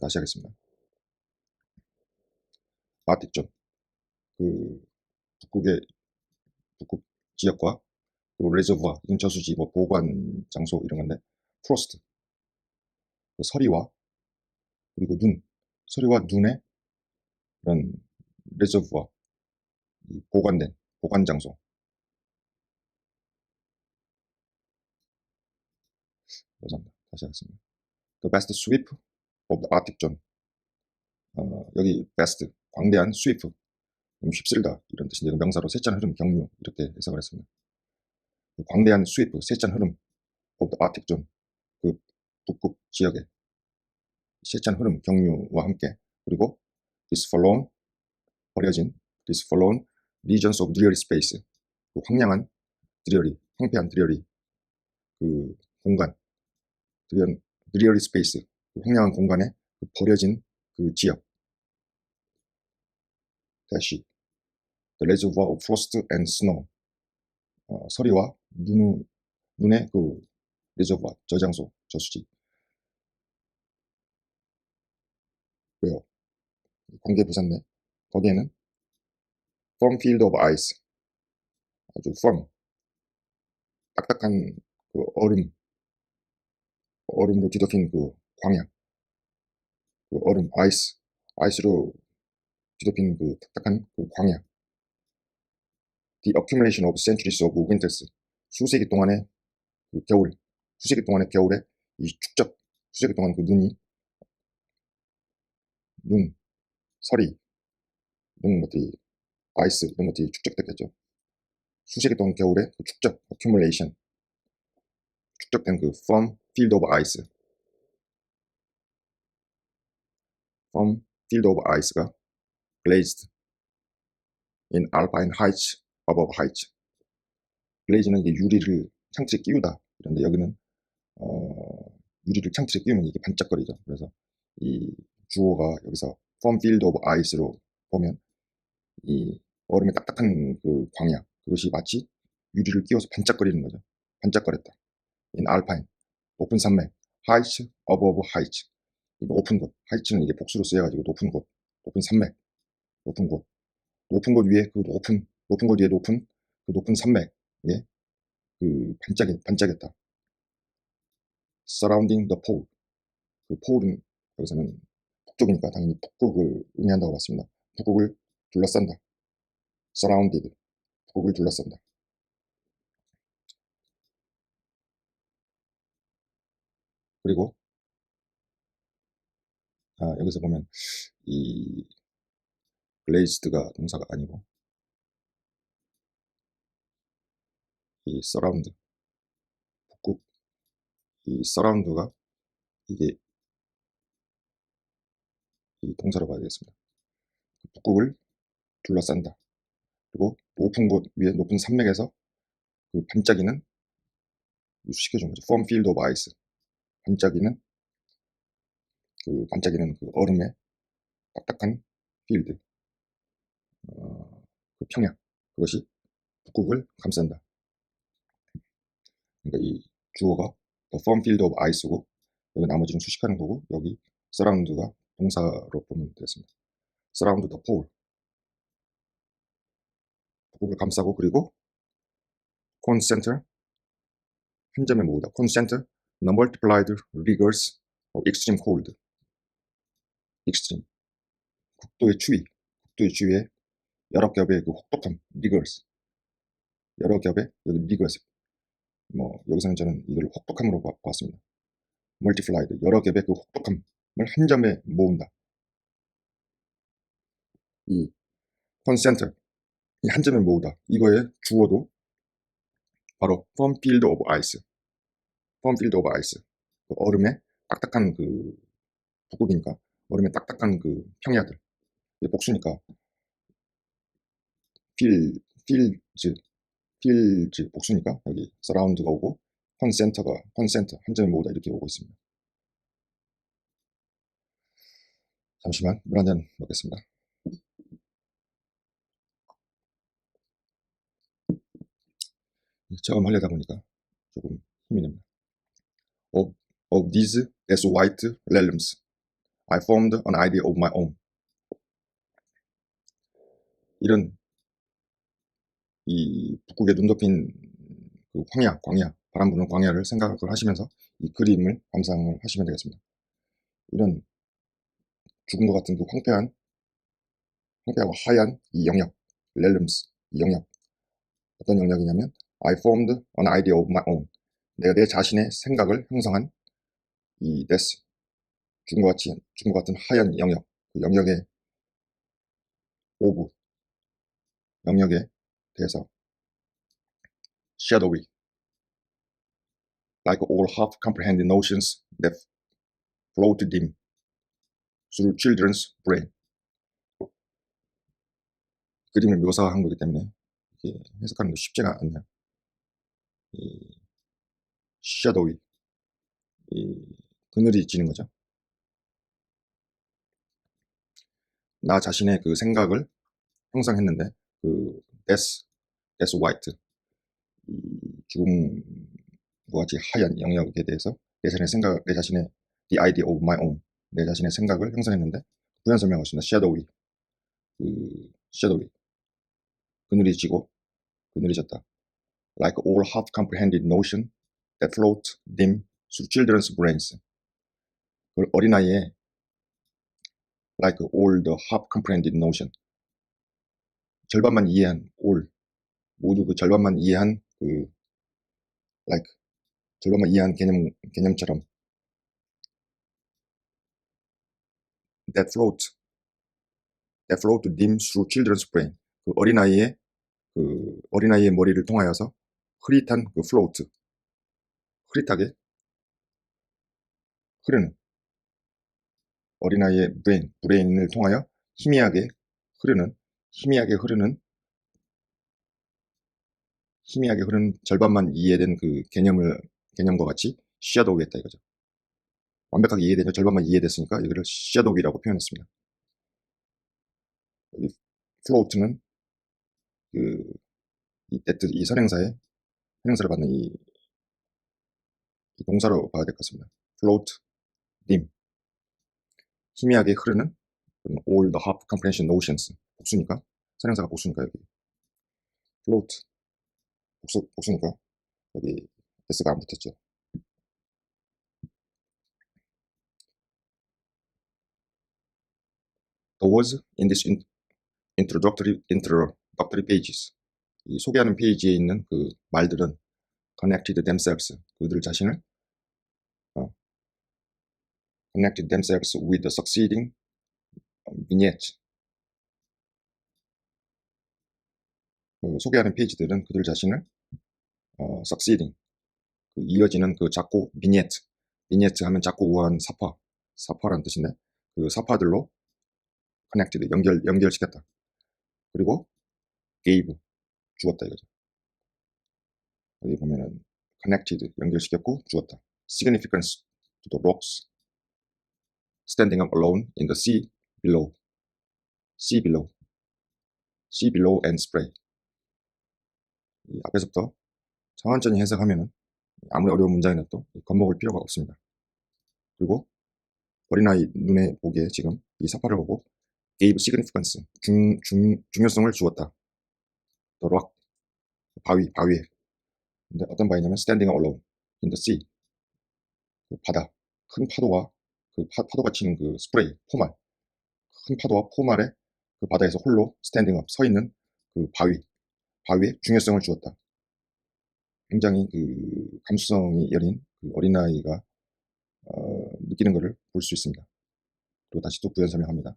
다시 하겠습니다. 아틱존, 그 북극 지역과 그리고 레저부아, 이건 저수지, 뭐 보관 장소 이런 건데, 프로스트, 그 서리와 그리고 서리와 눈의 그런 레저부아, 보관된 보관 장소. 죄송합니다. 다시 하겠습니다. The best sweep of the Arctic zone. 여기 best, 광대한 sweep, 휩쓸다 이런 뜻인데 명사로 세찬 흐름, 경류 이렇게 해석을 했습니다. 광대한 sweep, 세찬 흐름 of the Arctic zone, 그 북극 지역의 세찬 흐름, 경류와 함께, 그리고 this forlorn, 버려진 this forlorn regions of dreary space, 그 황량한 dreary, 황폐한 dreary 그 공간, dreary space, 그 황량한 공간에 그 버려진 그 지역. 다시 the reservoir of frost and snow, 서리와 눈의 그 reservoir, 저장소, 저수지. 왜요? 관계 부사인데 거기에는 firm field of ice, 아주 firm, 딱딱한 그 얼음으로 뒤덮인 그 광야, 그 얼음, 아이스로 뒤덮인 그 딱딱한 그 광야. The accumulation of centuries of winters, 수세기 동안의 그 겨울, 수세기 동안의 겨울에 이 축적, 수세기 동안 그 서리, 이런 것들이, 아이스 이런 것들이 축적됐겠죠. 수세기 동안 겨울에 그 축적, accumulation, 축적된 그 firm field of ice, firm field of ice가 glazed in alpine heights above heights. 글레이즈는 이게 유리를 창틀에 끼우다. 그런데 여기는 유리를 창틀에 끼우면 이게 반짝거리죠. 그래서 이 주어가 여기서 firm field of ice로 보면 이 얼음의 딱딱한 그 광야, 그것이 마치 유리를 끼워서 반짝거리는 거죠. 반짝거렸다. in alpine, 높은 산맥, heights above heights, 이 높은 곳, heights는 이게 복수로 쓰여가지고 높은 곳, 높은 산맥, 높은 곳, 높은 곳 위에 그 높은 곳 위에 높은 그 높은 산맥에 그 반짝였다. surrounding the pole, 그 pole은 여기서는 북쪽이니까 당연히 북극을 의미한다고 봤습니다. 북극을 둘러싼다. surrounded, 북극을 둘러싼다. 그리고 여기서 보면 이 glazed가 동사가 아니고 이 surround, 북극, 이 surround가 이게 이 동사로 봐야 되겠습니다. 북극을 둘러싼다. 그리고 높은 곳 위에 높은 산맥에서 그 반짝이는 수식해준 거죠. firm field of ice, 반짝이는 그 얼음의 딱딱한 필드, 그 평야, 그것이 북극을 감싼다. 그러니까 이 주어가 the firm field of ice고 여기 나머지는 수식하는 거고 여기 surround가 동사로 보면 되겠습니다. surround the pole, 북극을 감싸고 그리고 concentrate, 한 점에 모으다. concentrate the multiplied rigors of extreme cold, extreme, 극도의 추위에 여러 겹의 그 혹독함, rigors, 여러 겹의 여기 rigors, 뭐 여기서는 저는 이걸 혹독함으로 봤습니다. multiplied, 여러 겹의 그 혹독함을 한 점에 모은다. 이 concentrate, 이 한 점에 모으다. 이거의 주어도 바로 firm field of ice, firm field of ice, 그 얼음의 딱딱한 그 북극이니까 얼음의 딱딱한 그 평야들, 복수니까 필, 필즈, 필즈 복수니까 여기 서라운드가 오고 컨센터 한 점에 모으다 이렇게 오고 있습니다. 잠시만 물 한 잔 먹겠습니다. 처음 하려다 보니까 조금 힘이 납니다. Of these as white realms, I formed an idea of my own. 이런 이 북극에 눈 덮인 그 광야, 바람 부는 광야를 생각을 하시면서 이 그림을 감상을 하시면 되겠습니다. 이런 죽은 것 같은 그 황폐하고 하얀 이 영역, realms, 이 영역, 어떤 영역이냐면 I formed an idea of my own. 내가 내 자신의 생각을 형성한 이 this, 죽은 것 같은 하얀 영역, 그 영역의 of, 영역에 대해서 shadowy, like all half-comprehended notions that float dim through children's brain. 그림을 묘사한 거기 때문에 이게 해석하는 게 쉽지가 않네요. 이 shadowy, 이 그늘이 지는 거죠. 나 자신의 그 생각을 형성했는데 그 that's white, 이 죽음과 같이 하얀 영역에 대해서 내 자신의 the idea of my own, 내 자신의 생각을 형성했는데 부연 설명하십니다. shadowy, 그 shadowy, 그늘이 지고 그늘이 졌다. Like all half-comprehended notion that float dim through children's brains. 그 어린아이의 like all the half-comprehended notion, 절반만 이해한 all, 모두 그 절반만 이해한 그 like 절반만 이해한 개념처럼 that float dim through children's brain. 그 어린아이의 머리를 통하여서 흐릿한 그 float, 흐릿하게 흐르는 어린아이의 브레인을 통하여 희미하게 흐르는 절반만 이해된 그 개념과 같이 shadow겠다 이거죠. 완벽하게 이해되죠. 절반만 이해됐으니까 여기를 shadow이라고 표현했습니다. 여기 float는 그 이 선행사의 선행사를 받는 이 동사로 봐야 될 것 같습니다. float, 림, 희미하게 흐르는 all the half comprehension notions 복수니까 선행사가 복수니까 여기 float 복수니까 여기 s가 안 붙었죠. The words in this introductory pages 이 소개하는 페이지에 있는 그 말들은 connected themselves 그들 자신을 connected themselves with the succeeding vignette 소개하는 페이지들은 그들 자신을 succeeding 그 이어지는 그 작고 vignette 하면 작고 우아한 사파라는 뜻인데 그 사파들로 connected 연결시켰다. 그리고 gave 주었다 이거죠. 여기 보면은 connected 연결시켰고 주었다. significance to the rocks standing up alone in the sea below and spray 이 앞에서부터 천천히 해석하면은 아무리 어려운 문장이라도 겁먹을 필요가 없습니다. 그리고 어린아이 눈에 보기에 지금 이 사파를 보고 gave significance 중요성을 주었다. the rock 바위에 근데 어떤 바위냐면 standing alone in the sea 그 바다 큰 파도와 그 파도가 치는 그 스프레이 포말 큰 파도와 포말에 그 바다에서 홀로 스탠딩 업 서 있는 그 바위에 중요성을 주었다. 굉장히 그 감수성이 여린 그 어린아이가 느끼는 것을 볼 수 있습니다. 그리고 다시 또 부연 설명합니다.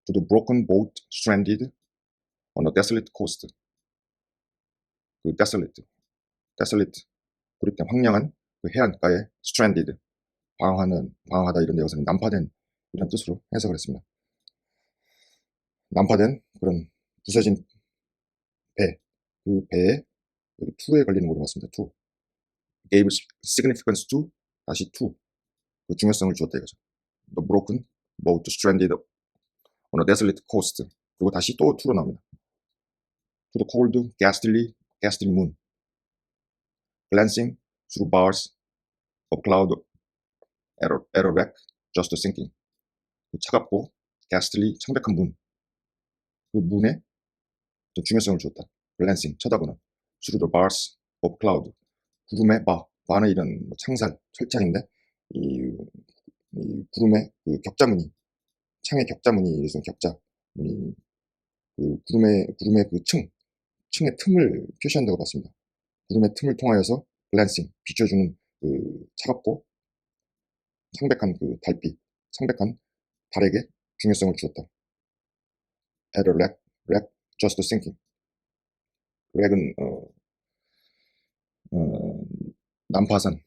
To the broken boat stranded on a desolate coast. 그 desolate 고립된 황량한 그 해안가에 stranded 방황하다 이런 데 여기서는 난파된 이런 뜻으로 해석을 했습니다. 난파된 그런 부서진 배, 그 배에 여기 to에 걸리는 걸로 봤습니다. to gave significance to 다시 to 그 중요성을 주었다 이거죠. The broken boat stranded on a desolate coast 그리고 다시 또 to로 나옵니다. To the cold ghastly moon glancing through bars of cloud at a wreck just sinking 그 차갑고 ghastly 창백한 그 문에 또 중요성을 주었다. glancing 쳐다보는 through the bars of cloud 구름의 바는 이런 뭐 철창인데 이 구름의 그 격자무늬 창의 격자무늬 이런 격자무늬 그 구름의 그 층의 틈을 표시한다고 봤습니다. 구름의 틈을 통하여서 glancing 비춰주는 그 차갑고 창백한 그 달빛 창백한 달에게 중요성을 주었다. at a wreck just sinking wreck은 난파선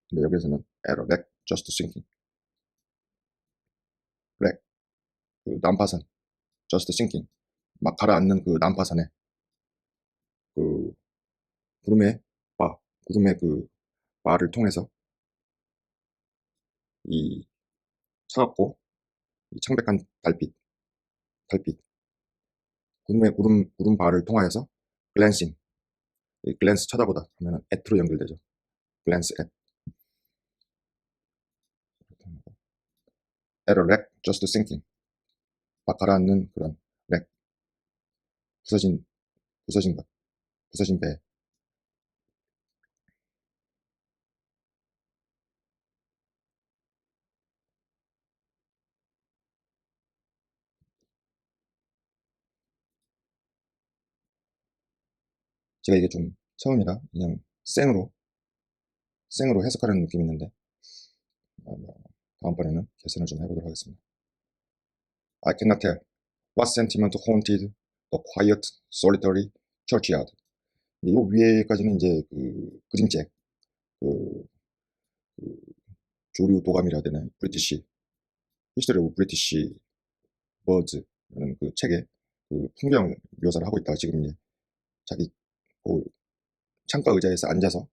근데 여기서는 at a wreck just sinking wreck 그 난파선 just sinking 막 가라앉는 그 난파선에 그 구름의 그 바를 통해서 이 차갑고 이 창백한 달빛 구름 바를 통하여서 glancing glance 쳐다보다 하면 at로 연결되죠. glance at a wreck just sinking 막 가라앉는 그런 wreck 부서진 배 제가 이게 좀 처음이라 그냥 생으로 해석하는 느낌이 있는데 다음번에는 개선을 좀 해보도록 하겠습니다. I cannot tell what sentiment haunted the quiet, solitary churchyard. 이 위에까지는 이제 그 그림책, 그, 그 조류 도감이라 해야 되나요? 브리티시, 히스토리 오브 브리티시 버즈라는 그 책에 그 풍경 묘사를 하고 있다가 지금 이제 자기 그 창가 의자에서 앉아서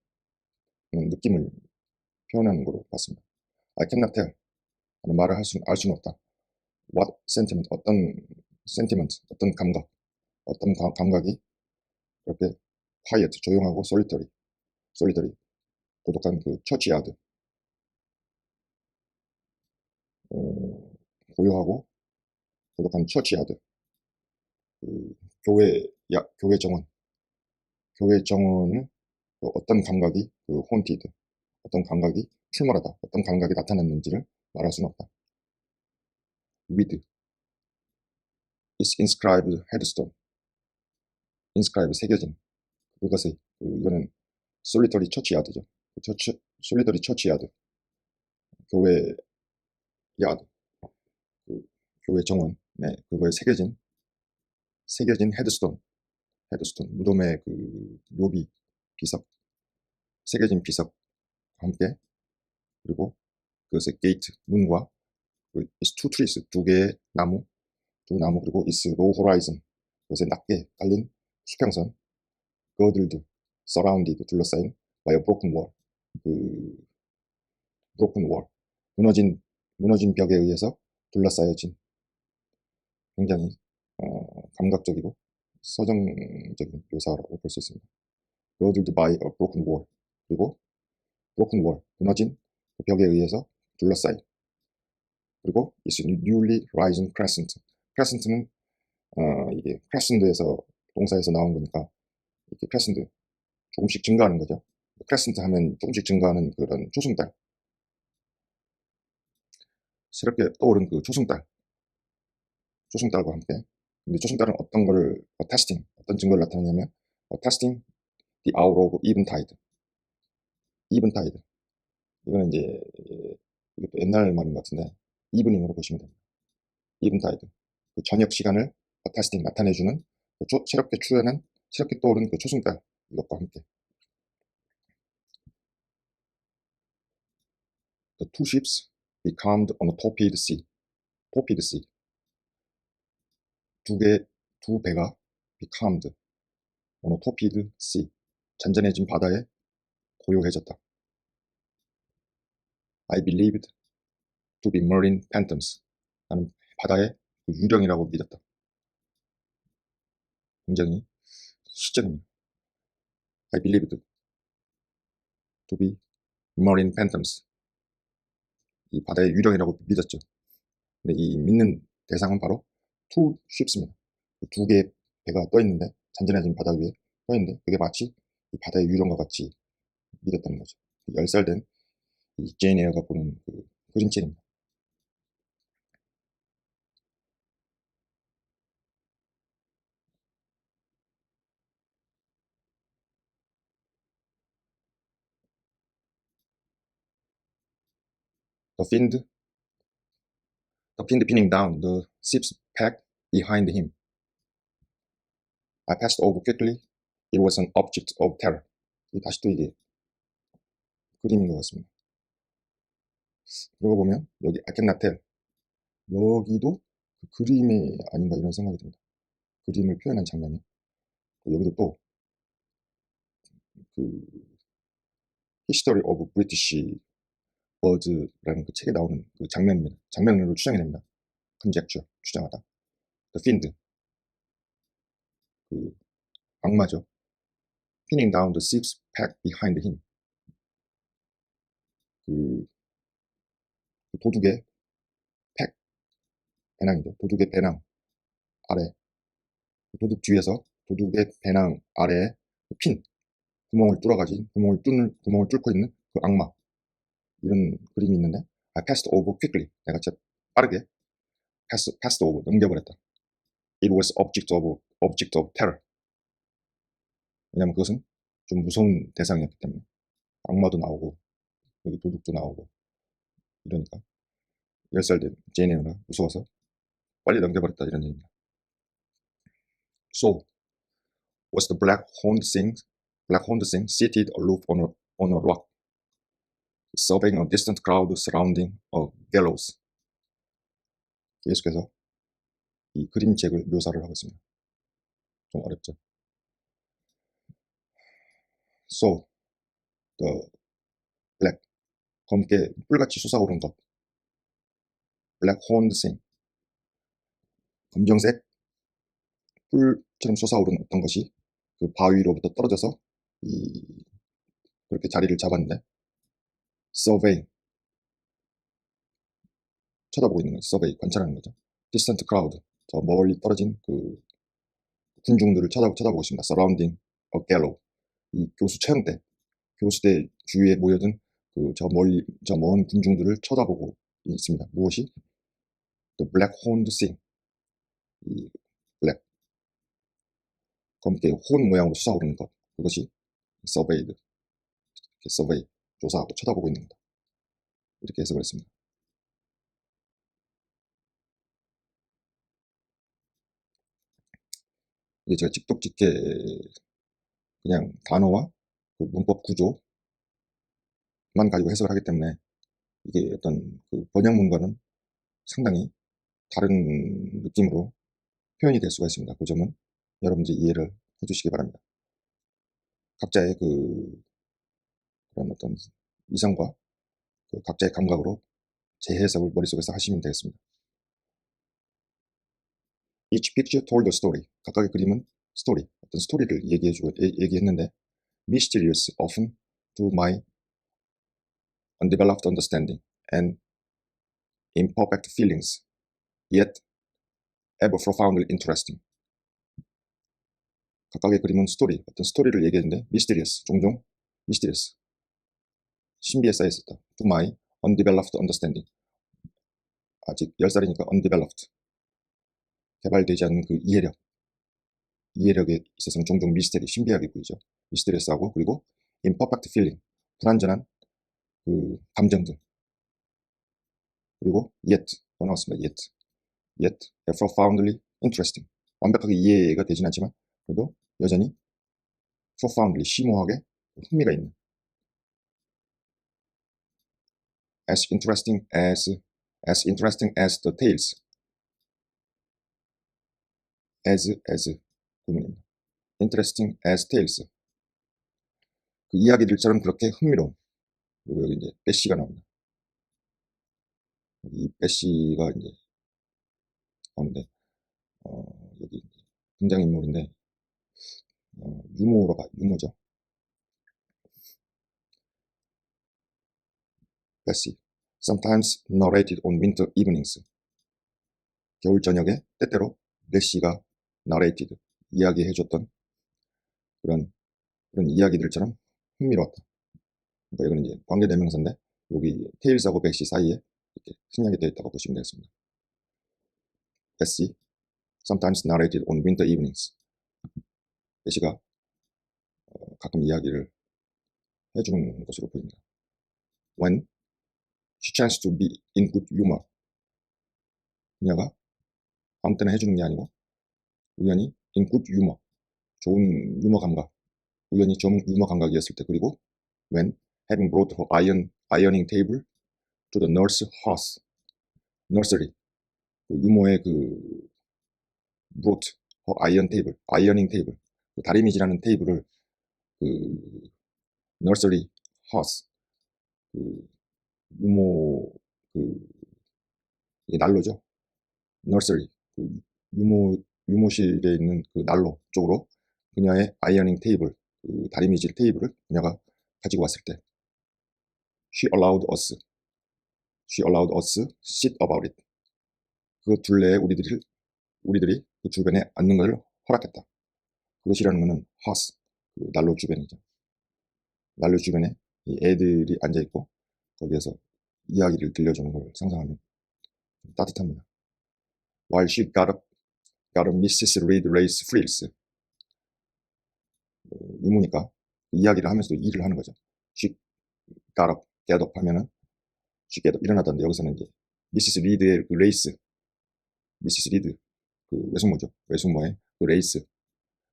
느낌을 표현하는 거로 봤습니다. I cannot tell 하는 말을 알 수는 없다. What sentiment, 어떤 sentiment, 어떤 감각, 어떤 감각이 그렇게 quiet, 조용하고 solitary, 고독한 그 처치야드, 고요하고 고독한 처치야드, 그 교회 정원을 그 어떤 감각이 그 haunted, 어떤 감각이 출몰하다, 어떤 감각이 나타났는지를 말할 수는 없다. With its inscribed headstone, inscribed 새겨진 그것의 이거는 솔리터리 처치야드죠. 솔리터리 처치야드, 교회 야드, 그 교회 정원, 네, 그거에 새겨진 헤드스톤, 무덤의 그 묘비 비석, 새겨진 비석과 함께, 그리고 그것의 게이트 문과 그 is two trees 두 개의 나무, 그리고 is low horizon 그것에 낮게 깔린 수평선, girdled, surrounded 둘러싸인 by a broken wall, 그 broken wall 무너진 벽에 의해서 둘러싸여진, 굉장히 감각적이고 서정적인 묘사라고 볼 수 있습니다. girdled by a broken wall, 그리고 broken wall 무너진 벽에 의해서 둘러싸인, 그리고 is newly risen crescent. crescent는 이게 crescent에서 동사에서 나온 거니까 이렇게 crescent 조금씩 증가하는 거죠. crescent 하면 조금씩 증가하는 그런 새롭게 떠오른 그 초승달과 함께. 근데 초승달은 어떤 거를 테스팅, 어떤 증거를 나타내냐면 testing the hour of eventide. eventide 이거는 이제 이것도 옛날 말인 것 같은데 evening으로 보시면 됩니다. eventide 그 저녁 시간을 테스팅 나타내주는 그 새롭게 떠오른 그 초승달, 이것과 함께. The two ships becalmed on a torpid sea. torpid sea 두 배가 becalmed on a torpid sea 잔잔해진 바다에 고요해졌다. I believed to be marine phantoms. 나는 바다의 유령이라고 믿었다. 굉장히 시적입니다. I believed to be marine phantoms. 이 바다의 유령이라고 믿었죠. 근데 이 믿는 대상은 바로 two ships입니다. 두 개의 배가 떠 있는데, 잔잔해진 바다 위에 떠 있는데, 그게 마치 이 바다의 유령과 같이 믿었다는 거죠. 10살 된 이 제인 에어가 보는 그 그림책입니다. The fiend pinning down the ship's pack behind him. I passed over quickly. It was an object of terror. 다시 또 이게 그림인 것 같습니다. 그러고 보면 여기 I cannot tell, 여기도 그 그림이 아닌가 이런 생각이 듭니다. 그림을 표현한 장면이. 여기도 또 그 History of British Birds라는 그 책에 나오는 그 장면입니다. 장면으로 추정이 됩니다. conjecture, 추정하다. The fiend, 그 악마죠. pinning down the ship's pack behind him. 그 도둑의 팩, 배낭이죠. 도둑의 배낭 아래, 도둑 뒤에서 도둑의 배낭 아래에 핀, 구멍을 뚫고 있는 그 악마, 이런 그림이 있는데, I passed over quickly. 내가 진짜 빠르게 passed over, 넘겨버렸다. It was object of terror. 왜냐면 그것은 좀 무서운 대상이었기 때문에. 악마도 나오고 여기 도둑도 나오고 이러니까 10살 된 제인 에어가 무서워서 빨리 넘겨버렸다, 이런 얘기입니다. So was the black-horned thing seated aloof on a rock, surveying a distant crowd surrounding a gallows. 계속해서 이 그림책을 묘사를 하고 있습니다. 좀 어렵죠. So the black 검게 뿔같이 솟아오른 것, black horned thing, 검정색 뿔처럼 솟아오른 어떤 것이 그 바위로부터 떨어져서 그렇게 자리를 잡았는데, survey, 쳐다보고 있는 거죠. survey, 관찰하는 거죠. distant crowd, 저 멀리 떨어진 그 군중들을 쳐다보고 있습니다. surrounding a gallows, 이 교수 체험 때 교수대 주위에 모여든 저 먼 군중들을 쳐다보고 있습니다. 무엇이? The black horned thing, 이 black, 검게 혼 모양으로 솟아오르는 것, 그것이 surveyed, survey, 조사하고 쳐다보고 있는 것, 이렇게 해석을 했습니다. 이게 제가 직독직해 그냥 단어와 그 문법 구조만 가지고 해석을 하기 때문에 이게 어떤 그 번역문과는 상당히 다른 느낌으로 표현이 될 수가 있습니다. 그 점은 여러분들이 이해를 해주시기 바랍니다. 각자의 그런 어떤 이성과 그 각자의 감각으로 재해석을 머릿속에서 하시면 되겠습니다. Each picture told a story. 각각의 그림은 스토리, 어떤 스토리를 얘기했는데, mysterious often to my undeveloped understanding and imperfect feelings, yet ever profoundly interesting. 각각의 그림은 스토리, 어떤 스토리를 얘기했는데, mysterious, 종종 mysterious, 신비에 쌓여있었다. To my undeveloped understanding. 아직 10살이니까 undeveloped, 개발되지 않은 그 이해력에 있어서는 종종 미스테리, 신비하게 보이죠. 미스테리스하고, 그리고 imperfect feeling, 불완전한 그 감정들, 그리고 yet, 또 나왔습니다. yet profoundly interesting, 완벽하게 이해가 되진 않지만 그래도 여전히 profoundly, 심오하게 흥미가 있는, as interesting as the tales, as 구문입니다. interesting as tales, 그 이야기들처럼 그렇게 흥미로운. 그리고 여기 이제 배시가 나옵니다. 이 배시가 이제 나오는데, 여기 등장인물인데, 유모죠. 배시. Sometimes narrated on winter evenings. 겨울 저녁에 때때로 배시가 narrated, 이야기해줬던 그런 이야기들처럼 흥미로웠다. 그러니까 이거는 이제 관계대명사인데, 여기 테일스하고 배시 사이에 이렇게 생략이 되어 있다고 보시면 되겠습니다. 배시, sometimes narrated on winter evenings. 배시가 가끔 이야기를 해주는 것으로 보입니다. When she chanced to be in good humor. 그녀가 아무 때나 해주는 게 아니고 우연히 in good humor, 좋은 유머 감각, 우연히 좋은 유머 감각이었을 때, 그리고 when having brought her ironing table to the nursery, 그 유머의 brought her ironing table, 그 다리미질하는 테이블을 그 nursery house, 그 유모 이게 난로죠. nursery, 그 유모실에 있는 그 난로 쪽으로 그녀의 아이어닝 테이블, 그 다리미질 테이블을 그녀가 가지고 왔을 때, she allowed us sit about it. 그 둘레에 우리들이 그 주변에 앉는 것을 허락했다. 그것이라는 것은 house, 그 난로 주변이죠. 난로 주변에 이 애들이 앉아 있고 거기에서 이야기를 들려주는 걸 상상하면 따뜻합니다. While she got a Mrs. Reed lace frills. 유무니까 이야기를 하면서도 일을 하는 거죠. she get up 하면은 she get up, 일어나던데, 여기서는 이제 미시스 리드의 그 레이스, 미시스 리드 그 외숙모의 그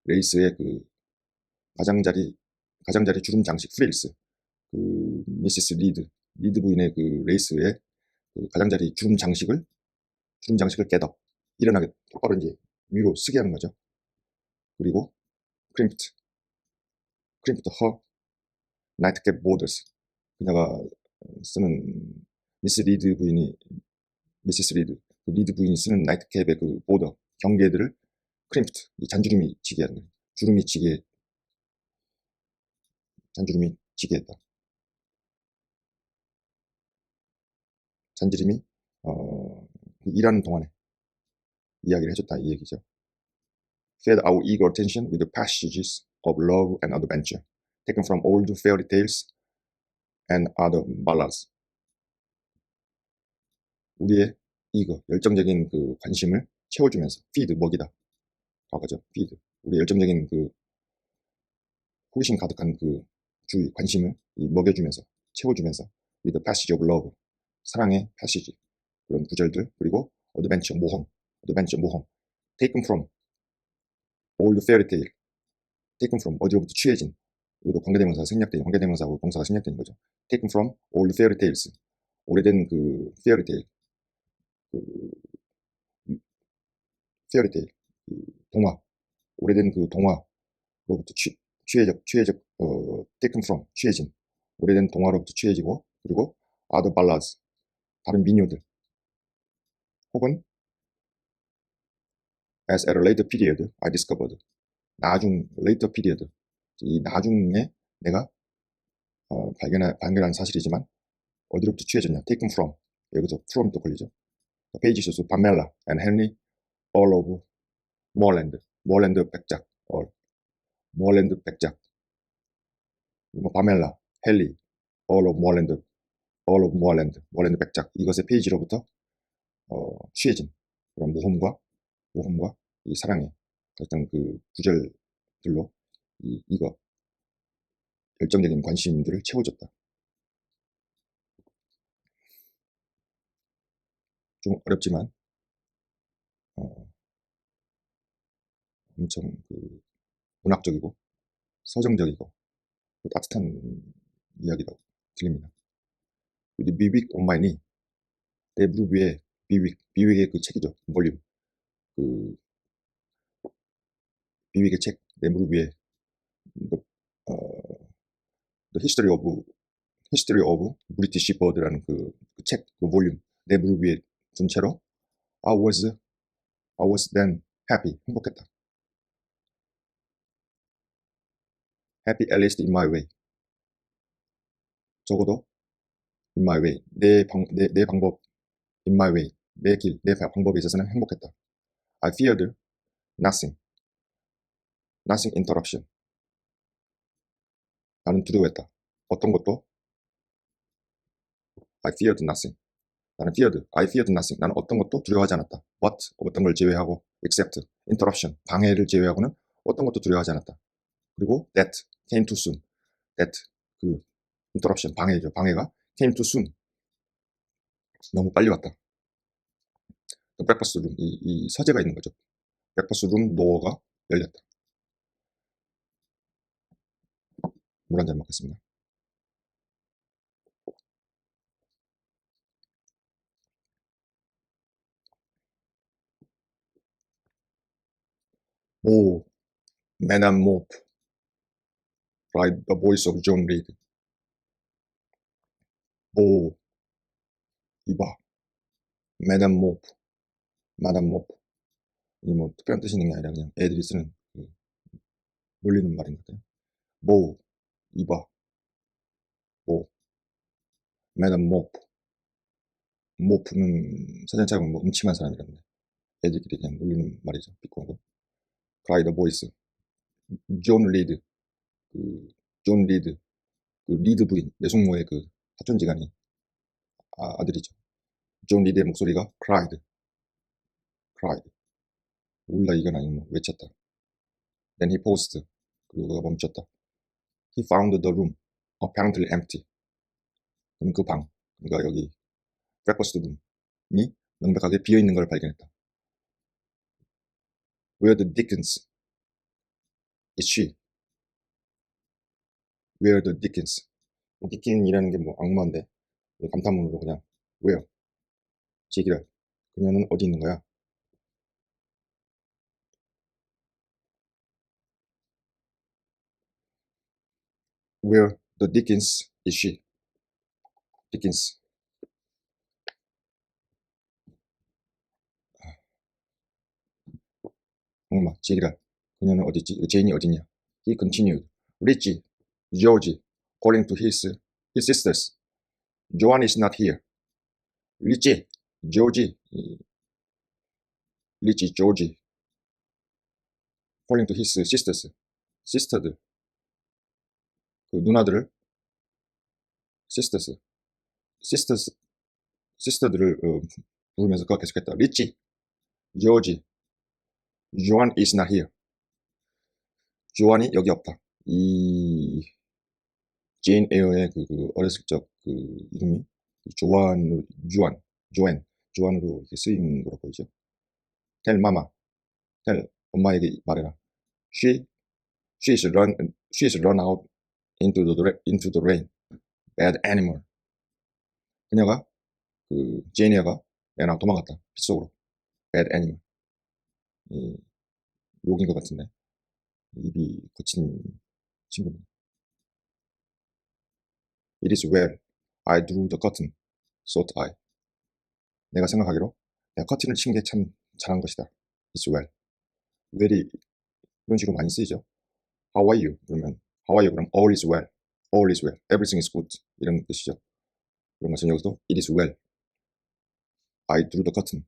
레이스의 그 가장자리 주름 장식 프릴스, 그 미시스 리드 부인의 그 레이스의 그 가장자리 주름 장식을 get up, 일어나게 똑바로 이제 위로 쓰게 하는 거죠. 그리고 crimped her nightcap borders, 그녀가 쓰는 미스 리드 부인이 미시스 리드 그 리드 부인이 쓰는 나이트캡의 그 보더 경계들을 크림프트 이 잔주름이 지게 하는 거예요. 주름이 지게 잔주름이 지게 했다. 잔주름이 일하는 동안에 이야기를 해줬다 이 얘기죠. Fed our eager attention with the passages of love and adventure taken from old fairy tales and other ballads. 우리의 이거 열정적인 그 관심을 채워주면서 feed 먹이다 과거죠. feed 우리 열정적인 그 호기심 가득한 그 주의 관심을 먹여주면서 채워주면서 with the passage of love 사랑의 패시지 그런 구절들 그리고 어드벤처 모험 taken from old fairy tale taken from 어디로부터 취해진 이것도 관계대명사가 생략된 관계대명사하고 동사가 생략된 거죠. taken from old fairy tales 오래된 그 fairy tale 그 fairy tale 그 동화 오래된 그 동화로부터 취해적 taken from 취해진 오래된 동화로부터 취해지고 그리고 other ballads 다른 민요들 혹은 as at a later period I discovered 나중 later period 이 나중에 내가 발견한 사실이지만 어디로부터 취해졌냐 taken from 여기서 from 또 걸리죠. 페이지 소스 파멜라 and Henry all of 모어랜드 백작 모어랜드 백작 뭐 파멜라 헨리 all of 모어랜드 백작 이것의 페이지로부터 취해진 그런 모험과 이 사랑의 어떤 그 구절들로 이거 열정적인 관심들을 채워줬다. 좀 어렵지만 엄청 그 문학적이고 서정적이고 따뜻한 이야기라고 들립니다. 비윅 온 마이 니 내 무릎 위에 비윅의 그 책이죠. 볼륨 그 비윅의 책 내 무릎 위에 The, The History of British Bird라는 그 책, 그 볼륨 내 무릎 위에 둔 채로 I was then happy 행복했다. Happy at least in my way 적어도 in my way 내 방법 in my way 내 방법에 있어서는 행복했다. I feared nothing interruption 나는 두려워했다. 어떤 것도 I feared nothing 나는 어떤 것도 두려워하지 않았다. But 어떤 걸 제외하고 except interruption 방해를 제외하고는 어떤 것도 두려워하지 않았다. 그리고 that came too soon that 그 interruption 방해죠. 방해가 came too soon 너무 빨리 왔다. breakfast room 이 서재가 있는 거죠. breakfast room door가 열렸다. 물 한 잔 먹겠습니다. 오, Madame Maupe, cried the voice of John Reed. 오, 이봐, Madame Maupe, Madame Maupe. 이 뭐 특별한 뜻이 있는 게 아니라 그냥 애들이 쓰는 그 놀리는 말인 것 같아요. 뭐, 이봐, 뭐, Madame Maupe. 모프는 사전착은 뭐 음침한 사람이라는데 애들끼리 그냥 놀리는 말이죠. 비꼬고. Cried the voice. 존 리드, 존 리드, 그 리드 부인, 내숙모의 그 사촌지간이 아들이죠. 존 리드의 목소리가 cried. 울다 이건 아니고 뭐 외쳤다. Then he paused. 그리고 그가 멈췄다. He found the room apparently empty. 그는 그 방, 그러니까 여기 breakfast room이 명백하게 비어 있는 걸 발견했다. Where the Dickens is she? Where the Dickens? 디킨이라는 게 뭐 악마인데 감탄문으로 그냥 Where? 제기랄. 그녀는 어디 있는 거야? Where the Dickens is she? 디킨스. 엄마, 지기라. 그녀는 어딨지? 제인이 어딨냐? He continued. Richie, Georgie, calling to his sisters. Joan is not here. Richie, Georgie, Richie, Georgie, calling to his sisters. sister들, 그 누나들을, sisters, sisters, sister들을 부르면서 그가 계속했다. Richie, Georgie, Joan is not here. 조안이 여기 없다. 이 제인 에어의 그 어렸을 적 그 이름이 조안으로 이렇게 쓰인 거로 보이죠. Tell mama, tell 엄마에게 말해라. She is run out into the rain. Bad animal. 그녀가 그 제인 에어가 애랑 도망갔다. 빗속으로. Bad animal. 이 욕인 것 같은데 입이 거친 친구입니다. It is well. I drew the curtain. thought I. 내가 생각하기로 내가 커튼을 친 게 참 잘한 것이다. It's well. well이 이런 식으로 많이 쓰이죠. How are you? 그러면 How are you? 그럼 All is well. All is well. Everything is good. 이런 뜻이죠. 그런 것은 여기서 It is well. I drew the curtain.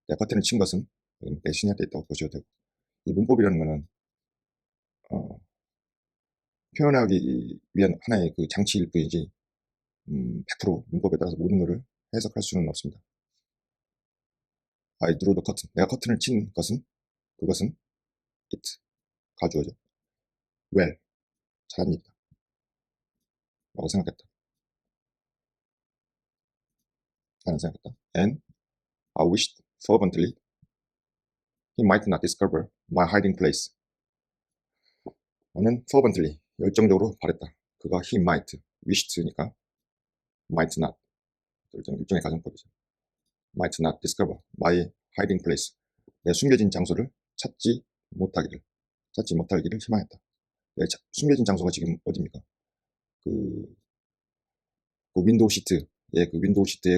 내가 커튼을 친 것은 내 신약에 있다고 보셔도 되고 이 문법이라는 것은 표현하기 위한 하나의 그 장치일 뿐이지 100% 문법에 따라서 모든 것을 해석할 수는 없습니다. I drew the curtain. 내가 커튼을 친 것은 그것은 it 가주어죠. well 잘한 일이다 라고 생각했다. 나는 생각했다. And I wished fervently he might not discover my hiding place. 나는 fervently 열정적으로 바랬다. 그가 he might wished니까 might not 일종의 가정법이죠. might not discover my hiding place. 내 숨겨진 장소를 찾지 못하기를 희망했다. 내 숨겨진 장소가 지금 어디입니까? 그 윈도우 시트의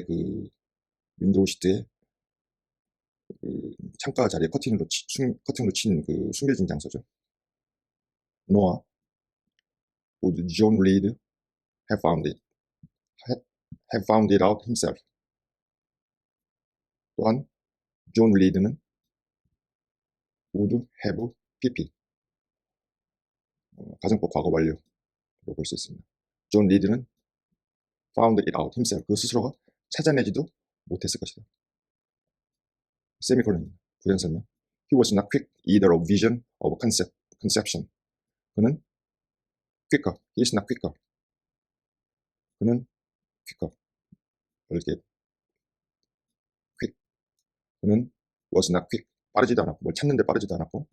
그 창가 자리에 커튼으로 친 그 숨겨진 장소죠. Nor would John Reed have found it out himself. 또한 존 리드는 would have pp 가정법 과거 완료로 볼 수 있습니다. 존 리드는 found it out himself. 그 스스로가 찾아내지도 못했을 것이다. 세미콜론 부연 설명. He was not quick either of vision of conception. 그는 quicker. He is not quicker. 그는 quicker. 이렇게 quick. 그는 was not quick. 빠르지도 않았고 뭘 찾는데 빠르지도 않았고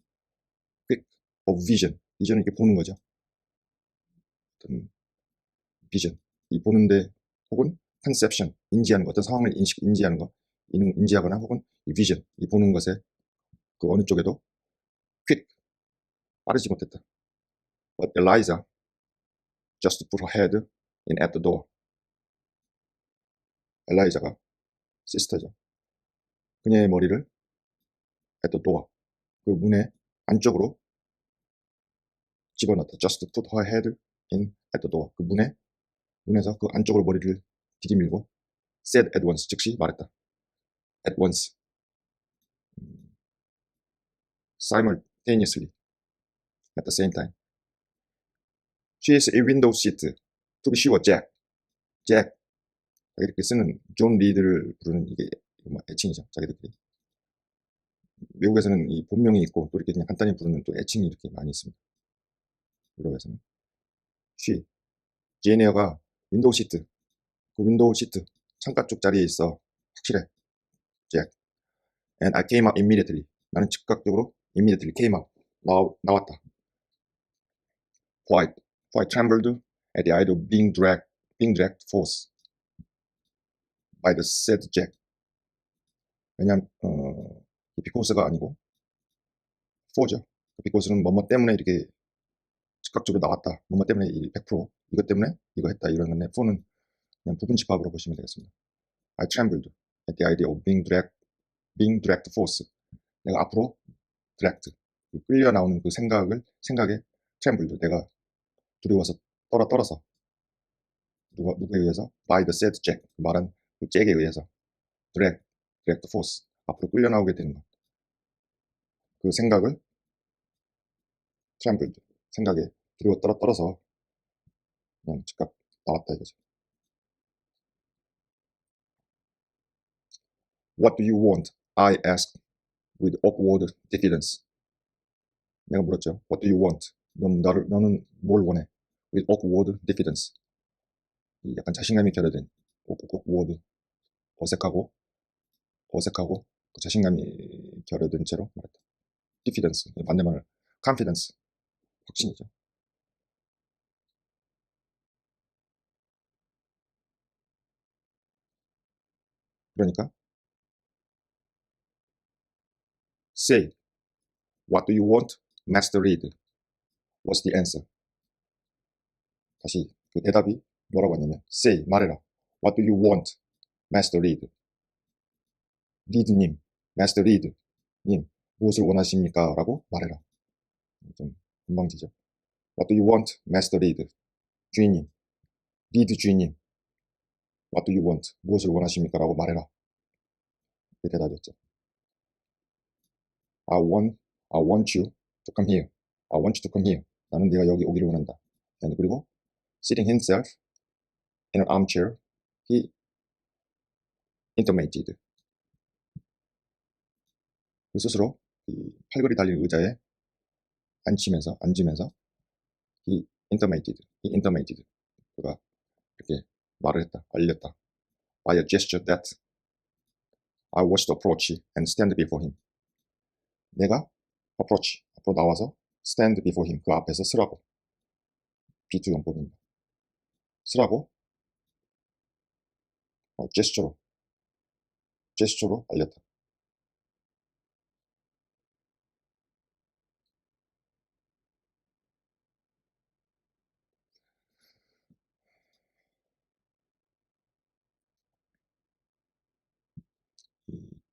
quick of vision. vision은 이렇게 보는 거죠. 어떤 vision. 이 보는데 혹은 conception. 인지하는 거. 어떤 상황을 인지하는 거. 인지하거나 혹은 이 vision. 이 보는 것에 그 어느 쪽에도 quick. 빠르지 못했다. But Eliza just put her head in at the door. 엘라이자가 시스터죠. 그녀의 머리를 at the door. 그 문의 안쪽으로 집어넣었다. Just put her head in at the door. 그 문에서 그 안쪽으로 머리를 들이밀고 said at once. 즉시 말했다. At once. Simultaneously. At the same time. She is a window seat. To be sure, Jack. Jack. 이렇게 쓰는 존 리드를 부르는 이게 애칭이죠. 자기들끼리. 외국에서는 이 본명이 있고 또 이렇게 그냥 간단히 부르는 또 애칭이 이렇게 많이 있습니다. 유럽에서는. she. 제네어가 윈도우 시트. 그 윈도우 시트. 창가 쪽 자리에 있어. 확실해. Jack. And I came out immediately. 나는 즉각적으로 immediately came out. 나왔다. For I trembled at the idea of being dragged forth by the said Jack. 왜냐면 because가 아니고 for죠. because는 뭐뭐 때문에 이렇게 즉각적으로 나왔다. 뭐뭐 때문에 100% 이것 때문에 이거 했다 이런 건데 for는 그냥 부분 집합으로 보시면 되겠습니다. I trembled at the idea of being dragged forth. 내가 앞으로 dragged, 끌려 나오는 그 생각에 trembled, 내가 두려워서 떨어서 누구에 의해서? By the said Jack, 말한 그 잭에 의해서 dragged forth, 앞으로 끌려 나오게 되는 것. 그 생각을 trembled, 생각에 두려워 떨어서 그냥 즉각 나왔다 이거죠. What do you want? I asked with awkward diffidence. 내가 물었죠. What do you want? 너는 뭘 원해? With awkward diffidence. 약간 자신감이 결여된 awkward, 어색하고 그 자신감이 결여된 채로 말했다. diffidence, 반대말을 confidence, 확신이죠. 그러니까 say, what do you want? Master Reed. What's the answer? 다시 그 대답이 뭐라고 했냐면 say, 말해라. What do you want? Master Reed. 리드님, Master Reed 님, 무엇을 원하십니까? 라고 말해라. 좀 건방지죠. What do you want? Master Reed. 주인님, 리드 주인님, What do you want? 무엇을 원하십니까? 라고 말해라. 그 대답이었죠. I want you to come here. I want you to come here. 나는 네가 여기 오기를 원한다. 그리고 sitting himself in an armchair, he intimated. 그 스스로 이 팔걸이 달린 의자에 앉으면서 he intimated. 그가 이렇게 말을 했다, 알렸다. By a gesture that I was to approach and stand before him. 내가 approach, 앞으로 나와서 stand before him, 그 앞에서 서라고. B2 용법입니다. 서라고 제스처로 알렸다.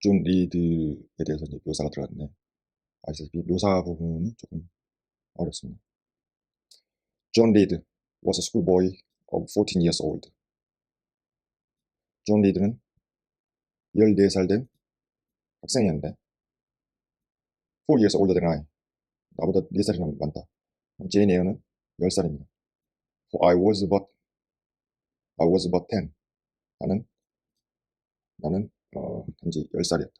존 리드에 대해서 이제 묘사가 들어갔는데, 아시다시피 묘사 부분이 조금 어렵습니다. John Reed was a schoolboy of 14 years old. 존 리드는 14살 된 학생이었는데, 4 years older than I. 나보다 4살이나 많다. 제인 에어는 10살입니다. For I was but 10. 나는 단지 10살이었다.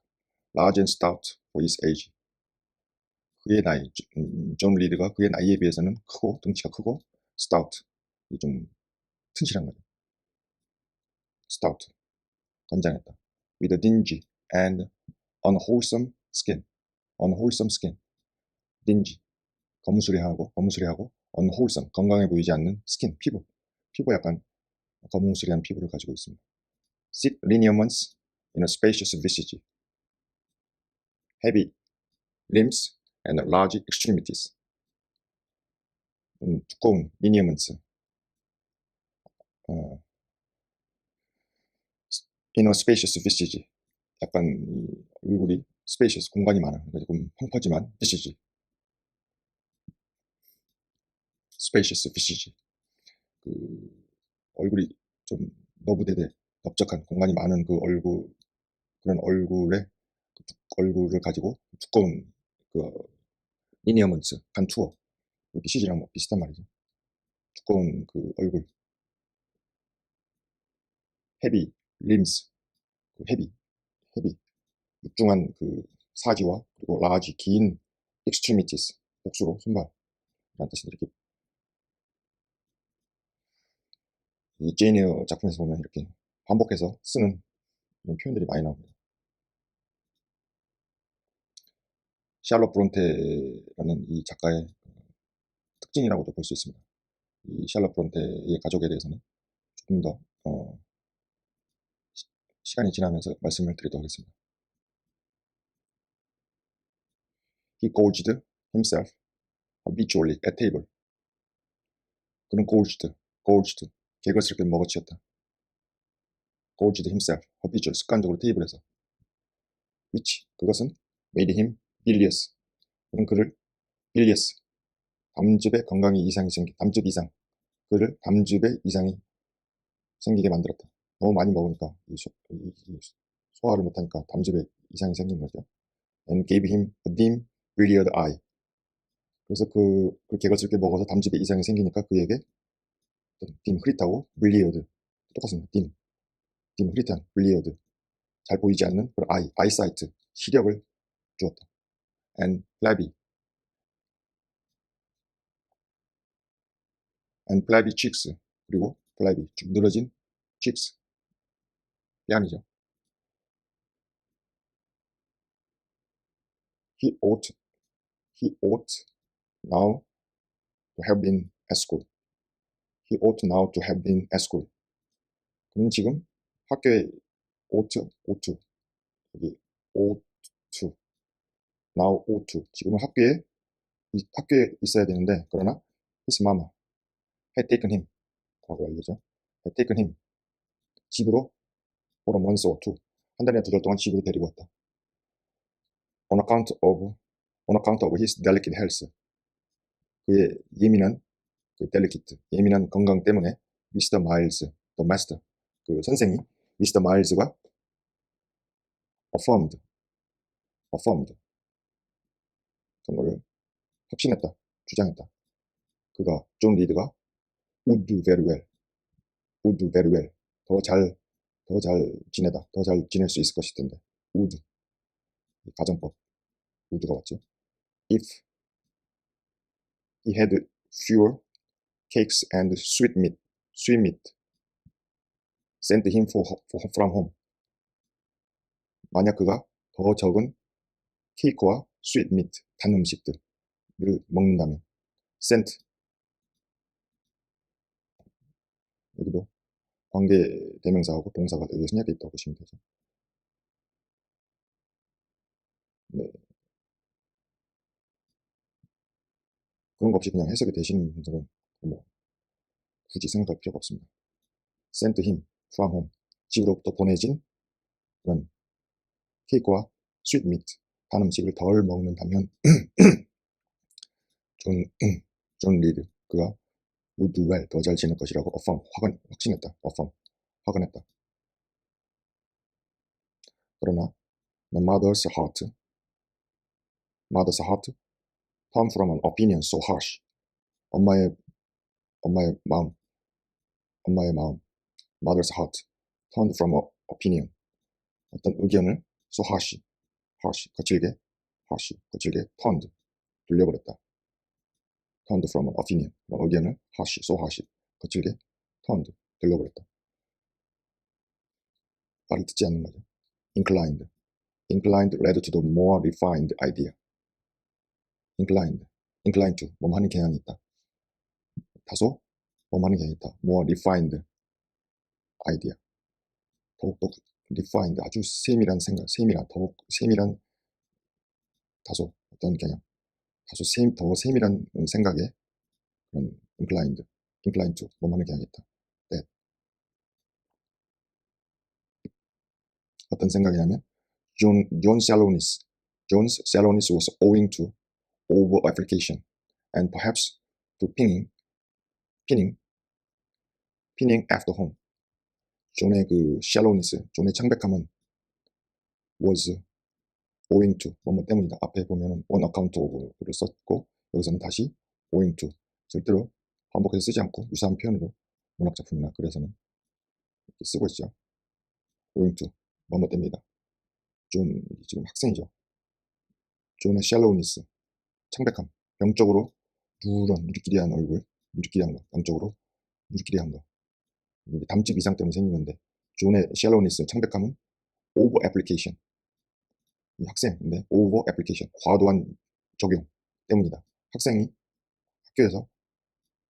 Large and stout for his age. 그의 나이, 존 리드가 그의 나이에 비해서는 크고, 덩치가 크고, stout, 좀 튼실한 거죠. stout, 건장했다. With a dingy and unwholesome skin. dingy, 거무스레하고, unwholesome, 건강해 보이지 않는 skin, 피부 약간 거무스레한 피부를 가지고 있습니다. Thick lineaments in a spacious visage. Heavy limbs and large extremities. 두꺼운 lineaments. In a spacious visage. 약간 얼굴이 spacious, 공간이 많아. 그러니까 조금 펑퍼지만 visage. spacious visage. 그 얼굴이 좀 너부대대, 넓적한 공간이 많은 그 그런 얼굴을 가지고 두꺼운 그 리니어먼트, 간투어, 비시지랑 뭐 비슷한 말이죠. 두꺼운 그 얼굴, 헤비, 림스, 헤비, 육중한 그 사지와 그리고 라지, 긴 extremities, 복수로 손발이라는 뜻인데, 이렇게 이 제인 에어 작품에서 보면 이렇게 반복해서 쓰는 이런 표현들이 많이 나옵니다. 샬롯 브론테라는 이 작가의 특징이라고도 볼 수 있습니다. 이 샬롯 브론테의 가족에 대해서는 조금 더 시간이 지나면서 말씀을 드리도록 하겠습니다. He gorged himself habitually at table. 그는 gorged, 개걸스럽게 먹어치웠다. gorged himself, habitual, 습관적으로 테이블 해서. which, 그것은 made him bilious, 그는 그를 bilious, 담즙에 건강에 이상이 담즙 이상, 그를 담즙에 이상이 생기게 만들었다. 너무 많이 먹으니까 소화를 못하니까 담즙에 이상이 생긴 거죠. And gave him a dim, bleared eye. 그래서 그 개걸스럽게 먹어서 담즙에 이상이 생기니까 그에게 dim, 흐릿하고 bleared, 똑같습니다. dim, 흐릿한, bleared, 잘 보이지 않는 그런 eyesight, 시력을 주었다. And flabby cheeks, 그리고 flabby, 쭉 늘어진 cheeks, 뺨이죠. He ought now to have been at school. He ought now to have been at school. 그는 지금 학교에 ought, 여기 ought to, now ought to. 지금은 학교에 있어야 되는데, 그러나 his mama had taken him, 과거 완료죠. had taken him, 집으로 for a month or two, 한 달이나 두 달 동안 집으로 데리고 왔다. on account of his delicate health. 그의 예민한 delicate, 예민한 건강 때문에 미스터 마일스, the master, 그 선생이 미스터 마일스가 affirmed 그런 거를 확신했다, 주장했다. 그가 존 리드가 would do very well, 더 잘 지내다, 더 잘 지낼 수 있을 것일 텐데. would, 가정법, would가 왔죠. if he had fewer cakes and sweetmeat sent him from home. 만약 그가 더 적은 케이크와 sweetmeat, 단 음식들을 먹는다면, sent, 여기도 관계 대명사하고 동사가 여기에 생략되어 있다고 보시면 되죠. 네. 그런 거 없이 그냥 해석이 되시는 분들은 뭐 굳이 생각할 필요가 없습니다. sent him from home, 집으로부터 보내진 그런 케이크와 sweetmeat, 단 음식을 덜 먹는다면 존 리드, 그가 would do well, 더 잘 지낼 것이라고 확신했다. 확언했다. 그러나 the mother's heart turned from an opinion so harsh. 엄마의 마음, mother's heart turned from an opinion, 어떤 의견을 so harsh, 거칠게 turned, 돌려버렸다. turned from an opinion, 의견을 so harsh, 거칠게 turned, 돌려버렸다. 말을 듣지 않는 거죠. inclined led to the more refined idea. inclined to, 뭐하는 경향이 있다. 다소 뭐하는 경향이 있다. more refined idea. 더욱더 refined, 아주 세밀한 생각, 더욱 세밀한, 다소 어떤 경향, 더 세밀한 생각에 그런 inclined to, 뭐하는 경향이 있다. that. 어떤 생각이냐면 John's shallowness was owing to over application and perhaps to pinning after home. 존의 그 shallowness, 존의 창백함은 was owing to, 뭐뭐 때문이다. 앞에 보면은 on account of를 썼고, 여기서는 다시 owing to, 절대로 반복해서 쓰지 않고 유사한 표현으로 문학작품이나 글에서는 이렇게 쓰고 있죠. owing to, 뭐뭐 때문이다. 존 지금 학생이죠. 존의 shallowness, 창백함, 병적으로 누런 누리끼리한 얼굴, 누리끼리한 거, 병적으로 누리끼리한 거, 이게 담즙 이상 때문에 생기는데, 존의 shallowness, 창백함은 over application, 이 학생인데 over application, 과도한 적용 때문이다. 학생이 학교에서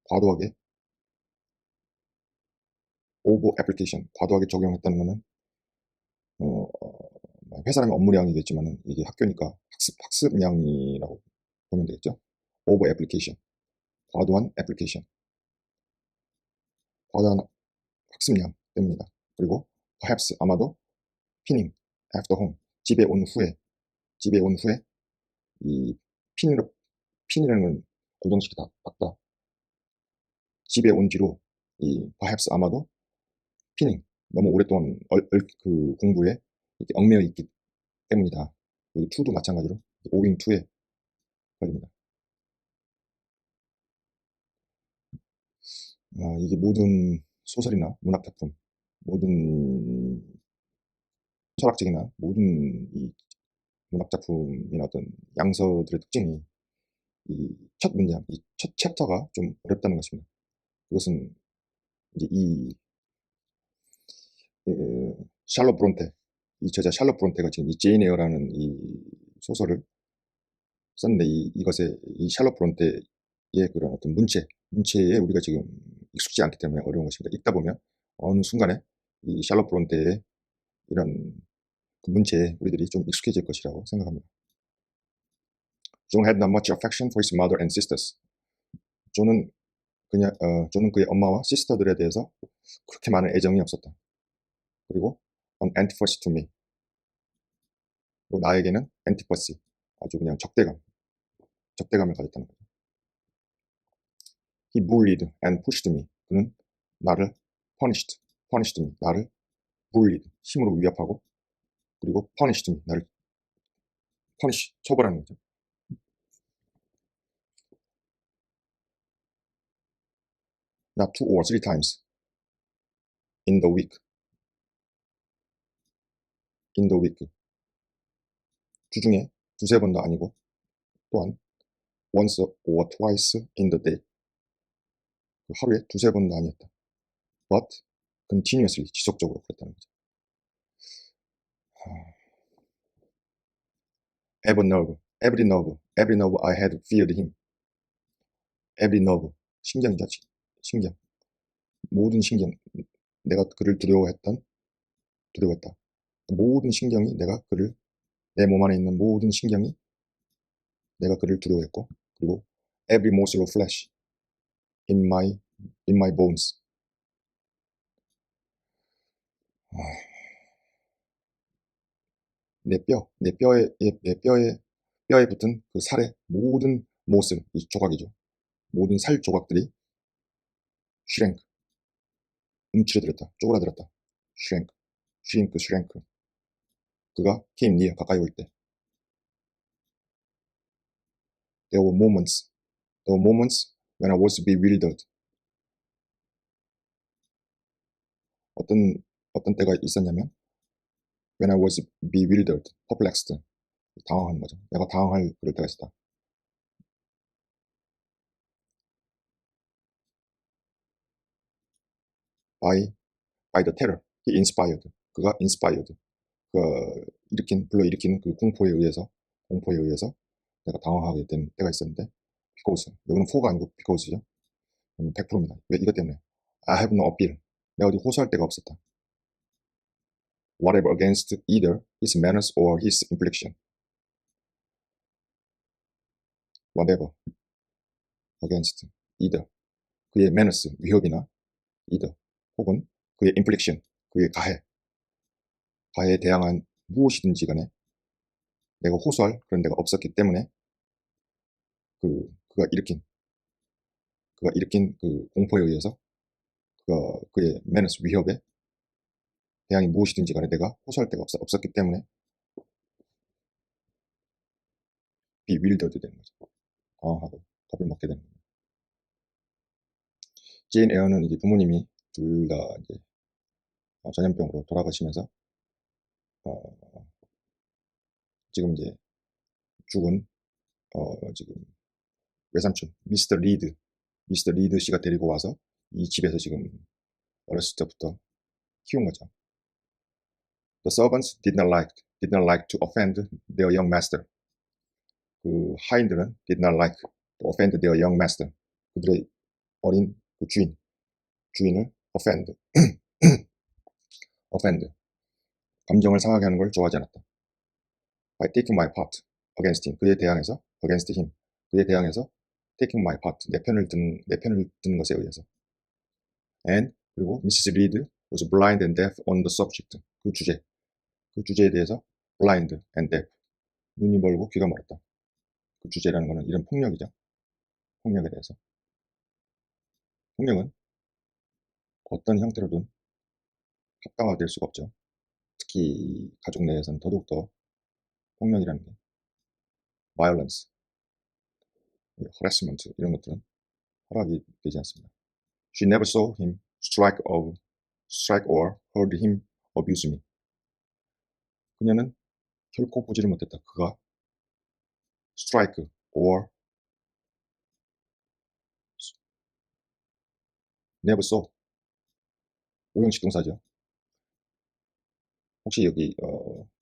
과도하게 over application, 과도하게 적용했다는 것은 회사라면 업무량이겠지만은 이게 학교니까 학습량이라고 보면 되겠죠. over application, 과도한 application, 과도한 학습량 때문이다. 그리고 perhaps 아마도 pinning after home 집에 온 후에 이 pin이라는 건 고정식이 다 맞다. 집에 온 뒤로 이 perhaps 아마도 pinning 너무 오랫동안 그 공부에 이렇게 얽매여 있기 때문이다. 여기 to도 마찬가지로 owing to에 걸립니다. 이게 모든 소설이나 문학작품, 모든 철학적이나 모든 이 문학작품이나 어떤 양서들의 특징이 이 첫 문장, 이 첫 챕터가 좀 어렵다는 것입니다. 그것은 이제 샬롯 브론테, 이 저자 샬롯 브론테가 지금 이 제인 에어라는 이 소설을 썼는데 이것의 이 샬롯 브론테의 그런 어떤 문체에 우리가 지금 익숙지 않기 때문에 어려운 것입니다. 읽다 보면 어느 순간에 이 샬롯 브론테의 이런 그 문체에 우리들이 좀 익숙해질 것이라고 생각합니다. John had not much affection for his mother and sisters. 존은 그의 엄마와 시스터들에 대해서 그렇게 많은 애정이 없었다. 그리고 an antipathy to me. 그리고 나에게는 antipathy, 아주 그냥 적대감을 가졌다는 거죠. He bullied and pushed me. 그는 나를 punished me. 나를 bullied, 힘으로 위협하고, 그리고 punished me, 나를 처벌하는 거죠. Not 2 or 3 times in the week. 주중에 두세 번도 아니고, 또한 once or twice in the day. 하루에 두세 번도 아니었다. But continuously, 지속적으로 그랬다는 거죠. Every nerve I had feared him. Every nerve, 신경이죠, 신경. 모든 신경, 내가 그를 두려워했다. 모든 신경이 내 몸 안에 있는 모든 신경이 내가 그를 두려워했고, 그리고 every morsel of flesh in my bones. 내 뼈에 붙은 그 살의 모든 모슬, 이 조각이죠. 모든 살 조각들이 shrank, 움츠러들었다, 쪼그라들었다. shrank. 그가 came near, 가까이 올 때. There were moments when I was bewildered. 어떤 때가 있었냐면 when I was bewildered, perplexed, 당황한 거죠. 내가 당황할 그럴 때가 있었다. by the terror he inspired. 그가 inspired, 불러일으킨 그 공포에 의해서 내가 당황하게 된 때가 있었는데, because, 여기는 for가 아니고 because죠. 100%입니다. 왜? 이것 때문에. I have no appeal. 내가 어디 호소할 데가 없었다. Whatever against either his manners or his infliction. Whatever against either, 그의 manners, 위협이나 either, 혹은 그의 infliction, 그의 가해에 대항한 무엇이든지 간에 내가 호소할 그런 데가 없었기 때문에 그가 일으킨 그 공포에 의해서 그의 manners, 위협에 대항이 무엇이든지 간에 내가 호소할 데가 없었기 때문에 bewildered 되는 거죠. 당황하고 겁을 먹게 되는 거죠. 제인 에어는 이제 부모님이 둘 다 이제 전염병으로 돌아가시면서 지금 이제 죽은 지금 외삼촌 미스터 리드 씨가 데리고 와서 이 집에서 지금 어렸을 때부터 키운 거죠. The servants did not like to offend their young master. 그 하인들은 did not like to offend their young master. 그들의 어린 그 주인을 offend, 감정을 상하게 하는 걸 좋아하지 않았다. By taking my part against him, against him, 그에 대항해서 taking my part, 내 편을 드는 것에 의해서. And 그리고 Mrs. Reed was blind and deaf on the subject. 그 주제에 대해서 blind and deaf, 눈이 멀고 귀가 멀었다. 그 주제라는 것은 이런 폭력이죠. 폭력에 대해서. 폭력은 어떤 형태로든 합당화될 수가 없죠. 특히 가족 내에서는 더더욱더 폭력이라는 게 violence, harassment 이런 것들은 허락이 되지 않습니다. She never saw him strike or heard him abuse me. 그녀는 결코 보지를 못했다. 그가 strike or never saw, 오형식 동사죠. 혹시 여기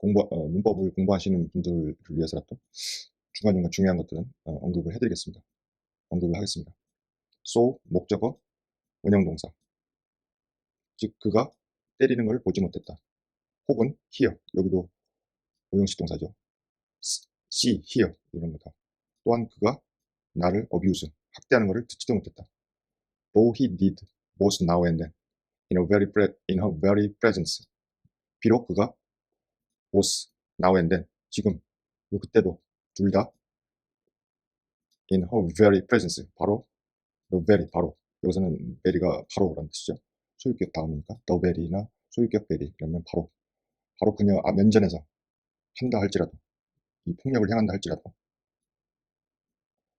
문법을 공부하시는 분들을 위해서라도 중간중간 중요한 것들은 언급을 해드리겠습니다. 언급을 하겠습니다. so, 목적어, 원형동사. 즉 그가 때리는 걸 보지 못했다. 혹은 hear, 여기도 오형식 동사죠. see, hear 이런 거다. 또한 그가 나를 abuse, 학대하는 것을 듣지도 못했다. Though he did both now and then, in her very presence. 비록 그가 both now and then, 지금, 그때도 둘 다 in her very presence, 바로 the very, 바로. 여기서는 very가 바로라는 뜻이죠. 소유격 다음이니까 the very나 소유격 very 이러면 바로 그녀 면전에서 한다 할지라도, 이 폭력을 행한다 할지라도,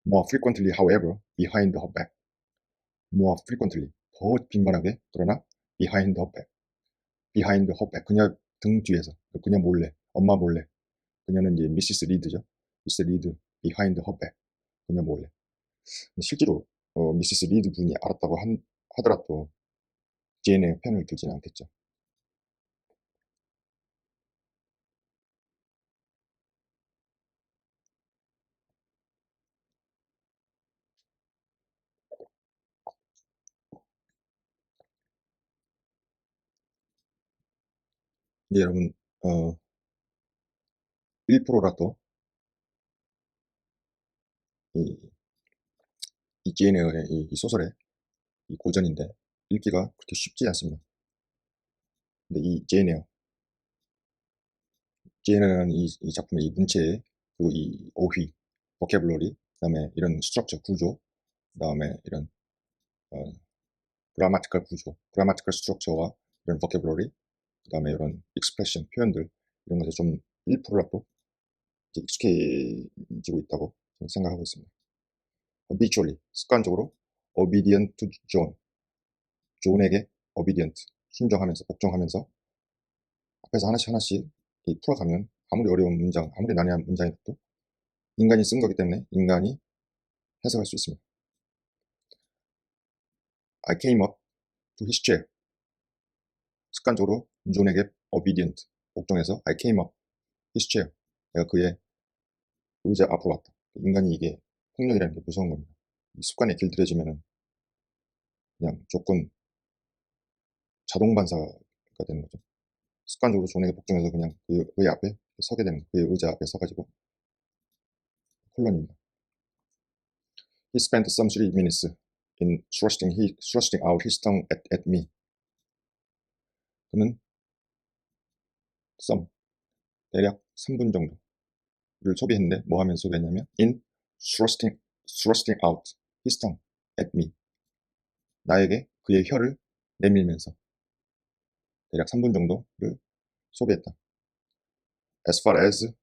more frequently, however, behind her back. more frequently, 더 빈번하게, 그러나 behind her back. behind her back, 그녀 등 뒤에서, 그녀 몰래, 엄마 몰래. 그녀는 이제 미시스 리드죠. 미시스 리드, behind her back. 그녀 몰래. 실제로 미시스 리드 분이 알았다고 하더라도 제인의 편을 들지는 않겠죠. 이제 여러분 1%라도 이 제인의 이 소설의 이 고전인데 읽기가 그렇게 쉽지 않습니다. 근데 이 제인은 이 작품의 이 문체의 이 어휘, 보캐블러리, 그다음에 이런 스트럭처 구조, 그다음에 이런 그라마티컬 구조, 그라마티컬 스트럭처와 이런 보캐블러리, 그다음에 이런 익스프레션 표현들 이런 것에 좀 1%라도 익숙해지고 있다고 저는 생각하고 있습니다. habitually, 습관적으로 obedient to John, 존에게 obedient, 순종하면서, 복종하면서 앞에서 하나씩 풀어가면 아무리 어려운 문장, 아무리 난해한 문장이라도 인간이 쓴 거기 때문에 인간이 해석할 수 있습니다. I came up to his chair. 습관적으로 존에게 obedient, 복종해서 I came up his chair. 내가 그의 의자 앞으로 왔다. 인간이 이게 폭력이라는 게 무서운 겁니다. 이 습관에 길들여지면은 그냥 조건 자동 반사가 되는 거죠. 습관적으로 존에게 복종해서 그냥 그의 앞에 서게 되는 거예요. 그의 의자 앞에 서가지고. 콜론입니다. He spent some 3 minutes in thrusting out his tongue at me. 그는 대략 3분 정도를 소비했는데 뭐 하면서 소비했냐면 in thrusting out his tongue at me. 나에게 그의 혀를 내밀면서 대략 3분 정도를 소비했다. as far as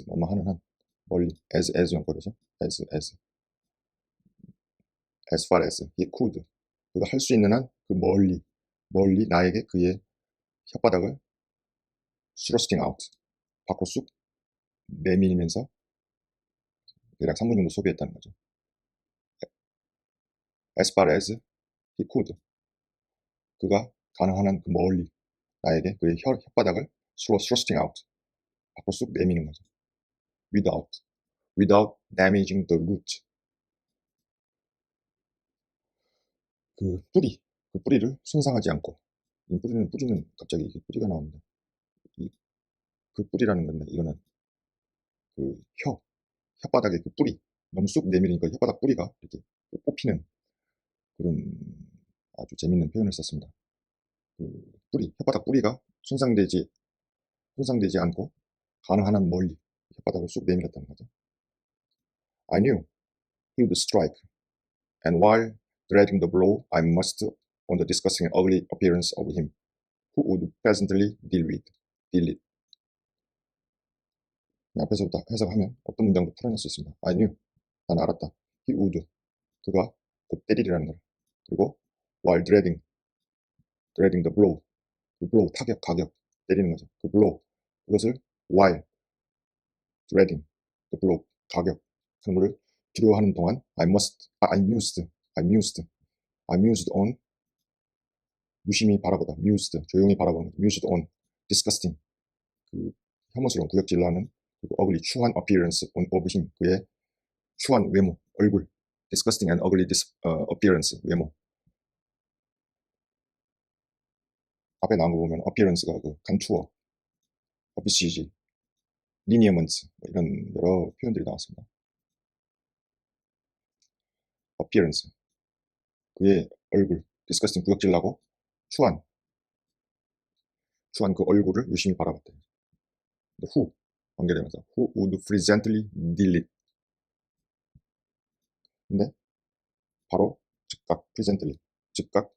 뭐뭐 하는 한 멀리 as 용법이죠. as far as he could, 그가 할 수 있는 한 그 멀리 나에게 그의 혓바닥을 thrusting out, 밖으로 쑥 내밀면서 대략 3분 정도 소비했다는 거죠. as far as he could, 그가 가능한 한 그 멀리 나에게 그의 혓바닥을 thrusting out, 밖으로 쑥 내미는 거죠. without damaging the root, 그 뿌리를 손상하지 않고. 뿌리는 갑자기 이게 뿌리가 나오는데 그 뿌리라는 건데 이거는 그 혓바닥의 그 뿌리, 너무 쑥 내밀으니까 혓바닥 뿌리가 이렇게 뽑히는 그런 아주 재밌는 표현을 썼습니다. 뿌리, 혓바닥 뿌리가 손상되지 않고 가능한 한 멀리 혓바닥을 쑥 내밀었다는 거죠. I knew he would strike, and while dreading the blow, I must on the disgusting and ugly appearance of him, who would presently deal it. 앞에서부터 해석하면 어떤 문장도 풀어낼 수 있습니다. I knew, 난 알았다. He would, 그가 곧 때리리라는 걸. 그리고 while dreading the blow, 그 blow, 타격, 가격, 때리는 거죠. 그 blow, 그것을 while dreading the blow, 가격, 하는 것을 두려워하는 동안 I mused on, 유심히 바라보다, mused, 조용히 바라보는 거죠. mused on, disgusting, 그 혐오스러운 구역질나는 그리고 ugly, 추한 appearance of him, 그의 추한 외모, 얼굴, disgusting and ugly appearance, 외모. 앞에 나온 거 보면 appearance가 그 간투어, 어피시지, lineaments 이런 여러 표현들이 나왔습니다. appearance, 그의 얼굴, disgusting, 구역질나고 추한 그 얼굴을 유심히 바라봤대. who 관계되면서 who would presently deal it. 근데 바로 즉각 presently, 즉각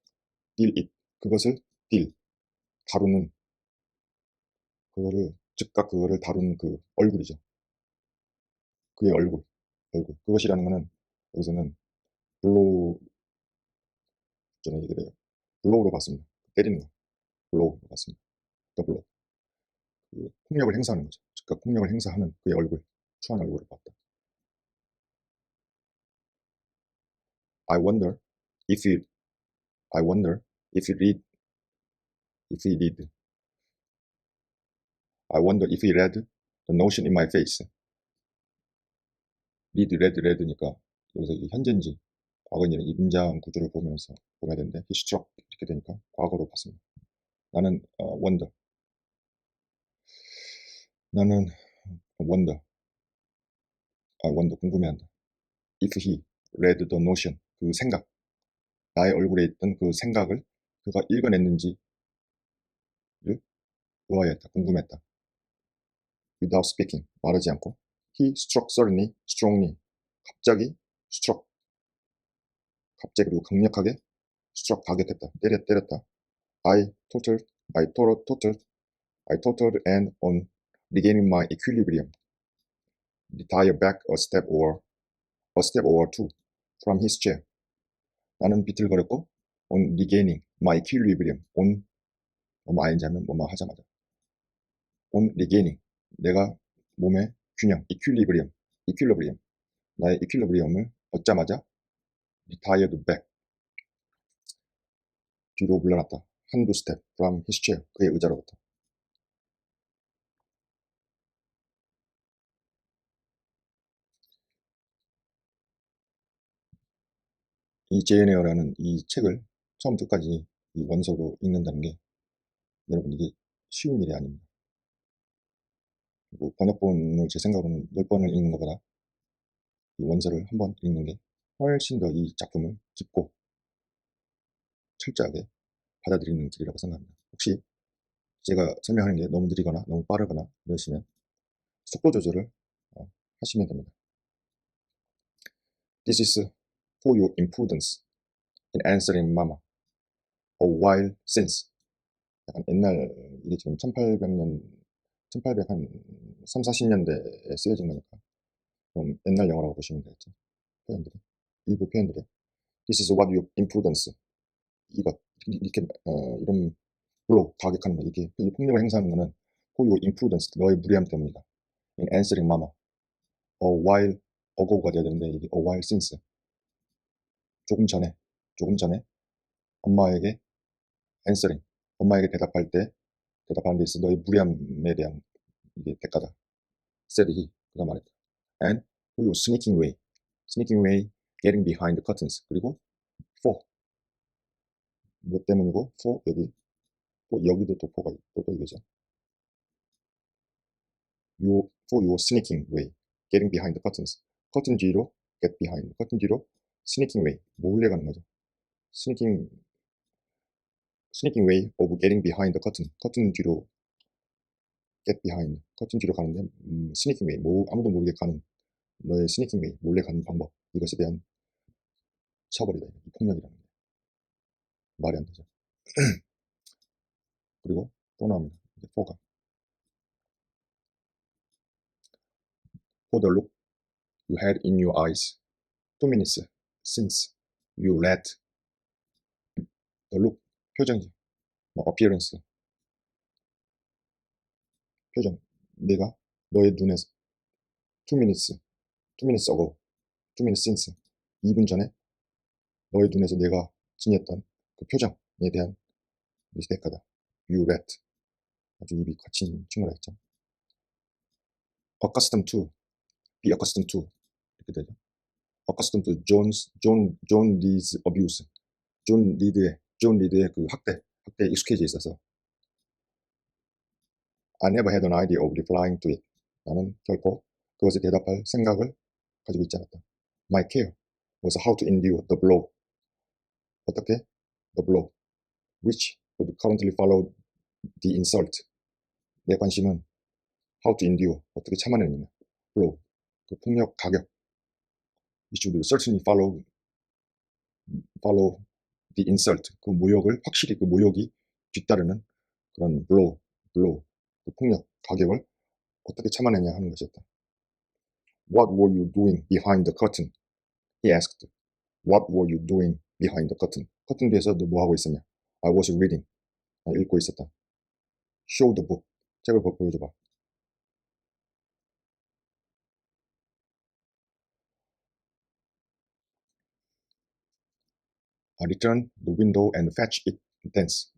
deal it, 그것을 deal, 다루는, 즉각 그거를 다루는 그 얼굴이죠. 그의 얼굴. 그것이라는 거는 여기서는 블로우, 저는 얘기 그래요. 블로우로 봤습니다. 때리는 거. 블로우로 봤습니다. 더블로. 그 폭력을 행사하는 거죠. 즉각 폭력을 행사하는 그의 얼굴, 추한 얼굴을 봤다. I wonder if he read I wonder if he read the notion in my face. read니까 여기서 이게 현재인지 과거인지 이 문장 구조를 보면서 보면 되는데 he struck 이렇게 되니까 과거로 봤습니다. 나는 wonder 궁금해한다. If he read the notion, 그 생각, 나의 얼굴에 있던 그 생각을 그가 읽어냈는지를 의아했다, 궁금했다. Without speaking, 말하지 않고 he struck suddenly, strongly, 갑자기 struck, 갑자기 그리고 강력하게 struck, 가격했다, 때렸다. I tottered and on regaining my equilibrium, retired back a step or two from his chair. 나는 비틀거렸고 on regaining my equilibrium, on ING 하면 뭐뭐 하자마자 on regaining, 내가 몸의 균형, equilibrium, 나의 equilibrium을 얻자마자 retired back, 뒤로 물러났다. 한두 스텝 from his chair, 그의 의자로부터. 이 제인 에어라는 이 책을 처음부터 끝까지 이 원서로 읽는다는 게 여러분 이게 쉬운 일이 아닙니다. 그리고 번역본을 제 생각으로는 10번을 읽는 것보다 이 원서를 한 번 읽는 게 훨씬 더 이 작품을 깊고 철저하게 받아들이는 길이라고 생각합니다. 혹시 제가 설명하는 게 너무 느리거나 너무 빠르거나 이러시면 속도 조절을 하시면 됩니다. This is for your imprudence in answering mama a while since. 약간 옛날, 이게 지금 1800년, 1800한 3, 40년대에 쓰여진 거니까 좀 옛날 영어라고 보시면 되겠죠. 표현들이, 일부 표현들이 This is what your impudence, 이것, 이렇게 이런 물로 가격하는 거, 이게 폭력을 행사하는 거는 for your imprudence, 너의 무리함 때문이다. In answering mama a while ago가 돼야 되는데 이게 a while since, 조금 전에 엄마에게 answering, 엄마에게 대답하는 데 있어 너의 무리함에 대한 이게 대가다. said he, 그가 말했다. And for your sneaking way getting behind the curtains. 그리고 for, 뭐 때문이고 for, 여기 또 여기도 또 for가 또 이거죠. for your sneaking way getting behind the curtains. 커튼 뒤로 get behind, 커튼 뒤로 sneaking way, 몰래 가는 거죠. sneaking, sneaking way of getting behind the curtain. 커튼 뒤로 get behind. 커튼 뒤로 가는데 sneaking way. 뭐 아무도 모르게 가는 너의 sneaking way. 몰래 가는 방법. 이것에 대한 처벌이다. 폭력이라는 게. 말이 안 되죠. 그리고 또 나옵니다. 이제 4가 For the look you had in your eyes 2 minutes since you let the look 표정이죠. 뭐 appearance 표정 내가 너의 눈에서 2 minutes ago 2 minutes since 2분 전에 너의 눈에서 내가 지녔던 그 표정에 대한 미스테이크다. You let 아주 입이 거친 친구라 했죠. accustomed to be accustomed to 이렇게 되죠. accustomed to John Lee's abuse 존 리드의 그 학대에 익숙해져 있어서 I never had an idea of replying to it. 나는 결코 그것에 대답할 생각을 가지고 있지 않았다. My care was how to endure the blow. 어떻게? The blow, which would currently follow the insult. 내 관심은 how to endure, 어떻게 참아내느냐. blow, 그 폭력 가격. which would certainly follow the insult, 그 모욕을 확실히 그 모욕이 뒤따르는 그런 blow, 그 폭력 가격을 어떻게 참아내냐 하는 것이었다. What were you doing behind the curtain? He asked. What were you doing behind the curtain? 커튼 뒤에서 너 뭐 하고 있었냐? I was reading. 읽고 있었다. Show the book. 책을 보여줘봐. Return the window and fetch it thence.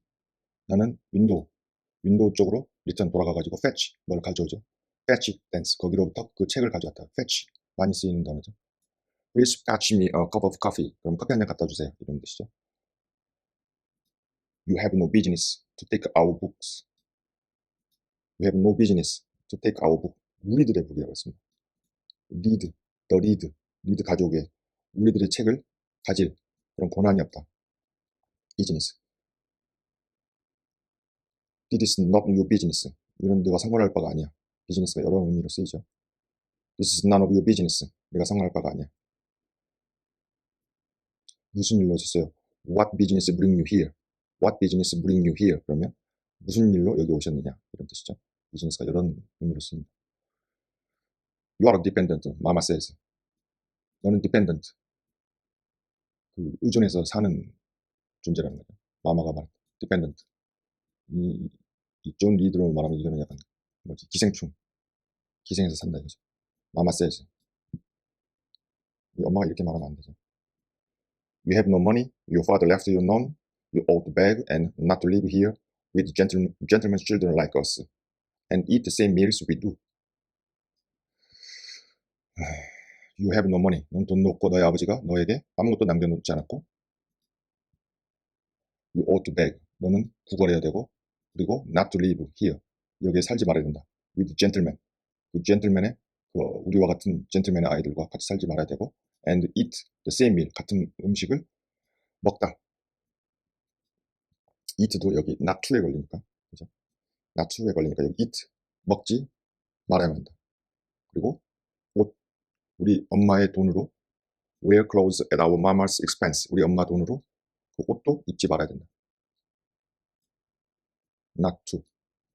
나는 윈도우 쪽으로 리턴 돌아가가지고 fetch 뭘 가져오죠. fetch it thence. 거기로부터 그 책을 가져왔다. fetch 많이 쓰이는 단어죠. Please fetch me a cup of coffee. 그럼 커피 한 잔 갖다 주세요. 이런 뜻이죠. You have no business to take our books. You have no business to take our book. 우리들의 북이라고 했습니다. read, the read 가져오게 우리들의 책을 가질 그런 권한이 없다. business. This is not your business. 이런 네가 상관할 바가 아니야. 비즈니스가 여러 의미로 쓰이죠. This is none of your business. 네가 상관할 바가 아니야. 무슨 일로 오셨어요? What business bring you here? What business bring you here? 그러면 무슨 일로 여기 오셨느냐 이런 뜻이죠. 비즈니스가 여러 의미로 쓰입니다. You are dependent. Mama says. 너는 dependent. 그 의존해서 사는 존재라는 거죠. 마마가 말했다. dependent. 이존 리드로 말하면 이거는 약간 뭐지 기생충. 기생해서 산다 이거죠. 마마 says. 엄마가 이렇게 말하면 안 되죠. You have no money. Your father left you none. You ought to beg and not to live here with gentlemen's children like us and eat the same meals we do. You have no money. 넌 돈도 없고 너의 아버지가 너에게 아무것도 남겨놓지 않았고 You ought to beg. 너는 구걸해야 되고 그리고 not to live here. 여기에 살지 말아야 된다. With gentlemen. 그 젠틀맨의 그 우리와 같은 젠틀맨의 아이들과 같이 살지 말아야 되고 and eat the same meal. 같은 음식을 먹다. eat도 여기 not to에 걸리니까 그죠? not to에 걸리니까 여기 eat 먹지 말아야 한다. 그리고 옷 우리 엄마의 돈으로 wear clothes at our mama's expense. 우리 엄마 돈으로 그 옷도 입지 말아야 된다. not to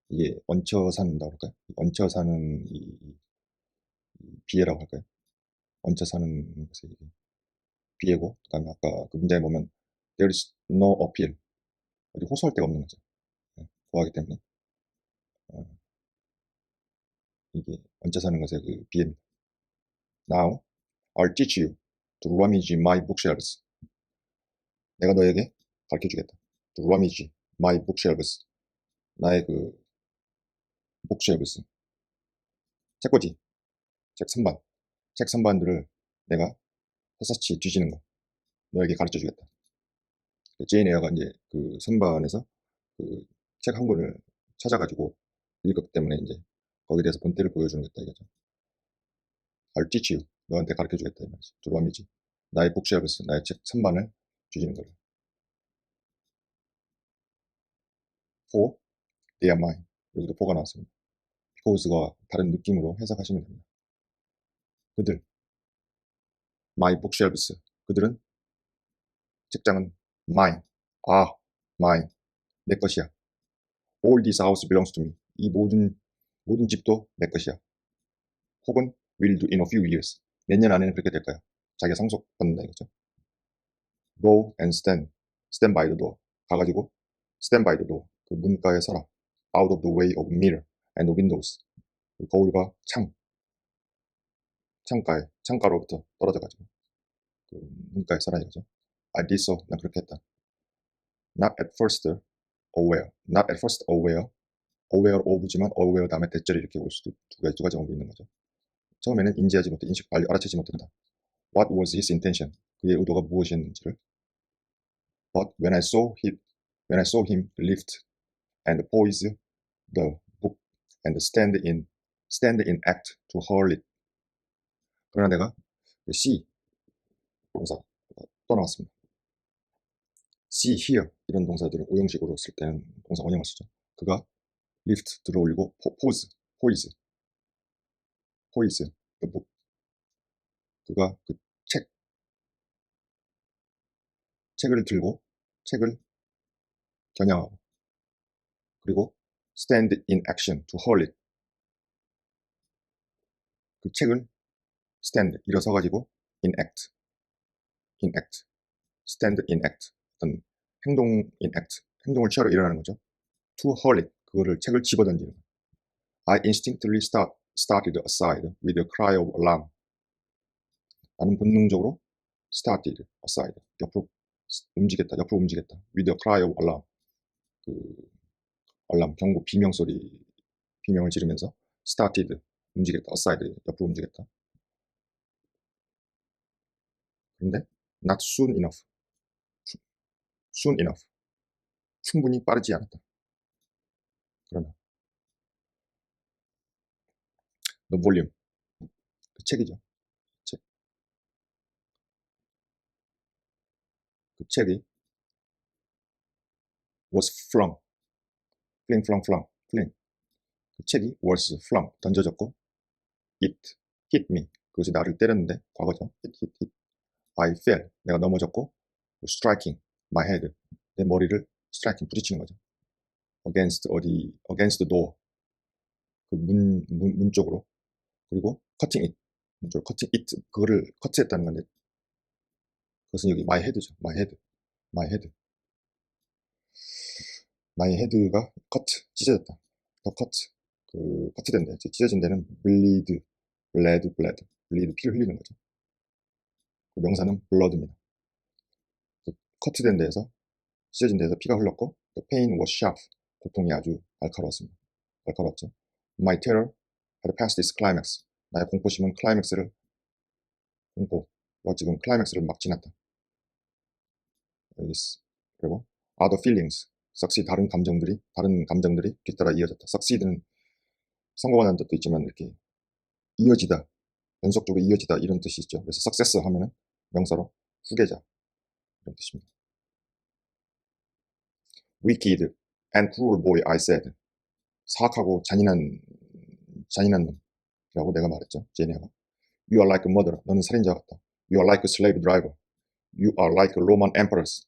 이게 얹혀 산다고 할까요? 얹혀 사는 이 비애라고 할까요? 얹혀 사는 것에 이게 비애고 그다음에 아까 그 문제에 보면 there is no appeal 어디 호소할 데가 없는 거죠. 구하기 때문에 이게 얹혀 사는 것의 그 비애입니다. Now I'll teach you to rummage my bookshelves. 내가 너에게 가르쳐 주겠다. To rummage my bookshelves. 나의 그 bookshelves. 책꽂이, 책 선반들을 내가 샅샅이 뒤지는 거 너에게 가르쳐 주겠다. 제인 에어가 이제 그 선반에서 그 책 한 권을 찾아가지고 읽었기 때문에 이제 거기에 대해서 본때를 보여주는겠다 이거죠. I'll teach you. 너한테 가르쳐 주겠다 이 말이지. To rummage. 나의 bookshelves, 나의 책 선반을 뒤지는 거를. for they are mine. 여기도 for가 나왔습니다. because가 다른 느낌으로 해석하시면 됩니다. 그들, my bookshelves. 그들은 책장은 mine. mine. 내 것이야. all this house belongs to me. 이 모든 집도 내 것이야. 혹은 will do in a few years. 몇 년 안에는 그렇게 될 거야. 자기가 상속받는다 이거죠. go and stand by the door. 가가지고 stand by the door. 그 문가에 서라. out of the way of mirror and the windows. 그 거울과 창가로부터 떨어져가지고 그 문가에 서라 이거죠. I did so. 난 그렇게 했다. Not at first aware. Not at first aware. aware of지만 aware 다음에 대절이 이렇게 올 수도 두 가지 방법이 있는 거죠. 처음에는 인지하지 못해, 알아채지 못한다. What was his intention? 그의 의도가 무엇이었는지를. But when I saw him lift and poise the book and stand in act to hurl it. 그러나 내가 see 동사 또 나왔습니다. see, hear 이런 동사들을 오형식으로 쓸 때는 동사 원형을 쓰죠. 그가 lift 들어올리고 poise the book. 그가 그 책을 들고 책을 겨냥하고 그리고 stand in action to hurl it. 그 책을 stand 일어서 가지고 in act stand in act 어떤 행동을 취하러 일어나는 거죠. to hurl it 그거를 책을 집어던지는 거예요. I instinctively started aside with a cry of alarm. 나는 본능적으로 started aside 옆으로 움직였다 with a cry of alarm. 그 알람 경고 비명을 지르면서 started 움직였다 aside 옆으로 움직였다. 그런데 not soon enough 충분히 빠르지 않았다. 그러나 the volume 그 책이죠. 그 책이 was flung 그 책이 was flung 던져졌고 it hit me 그것이 나를 때렸는데 과거죠. hit I fell 내가 넘어졌고 striking my head 내 머리를 striking 부딪히는 거죠. against the door 그 문 쪽으로 그리고 cutting it 그거를 커트했다는 건데 그것은 여기 my head죠. my head가 찢어졌다. 더 그 커트된 데 찢어진 데는 bleed 피를 흘리는 거죠. 그 명사는 blood입니다. 그 커트된 데에서 찢어진 데에서 피가 흘렀고 the pain was sharp 고통이 아주 날카로웠죠. My terror had passed its climax 나의 공포심은 공포와 지금 클라이맥스를 막 지났다. 그리고 other feelings 다른 감정들이 뒤따라 이어졌다. succeed는 성공하는 뜻도 있지만 이렇게 이어지다, 연속적으로 이어지다 이런 뜻이 있죠. 그래서 success 하면은 명사로 후계자 이런 뜻입니다. Wicked and cruel boy, I said. 사악하고 잔인한 놈이라고 내가 말했죠. 제니아가. You are like a murderer. 너는 살인자 같다. You are like a slave driver. You are like a Roman emperors.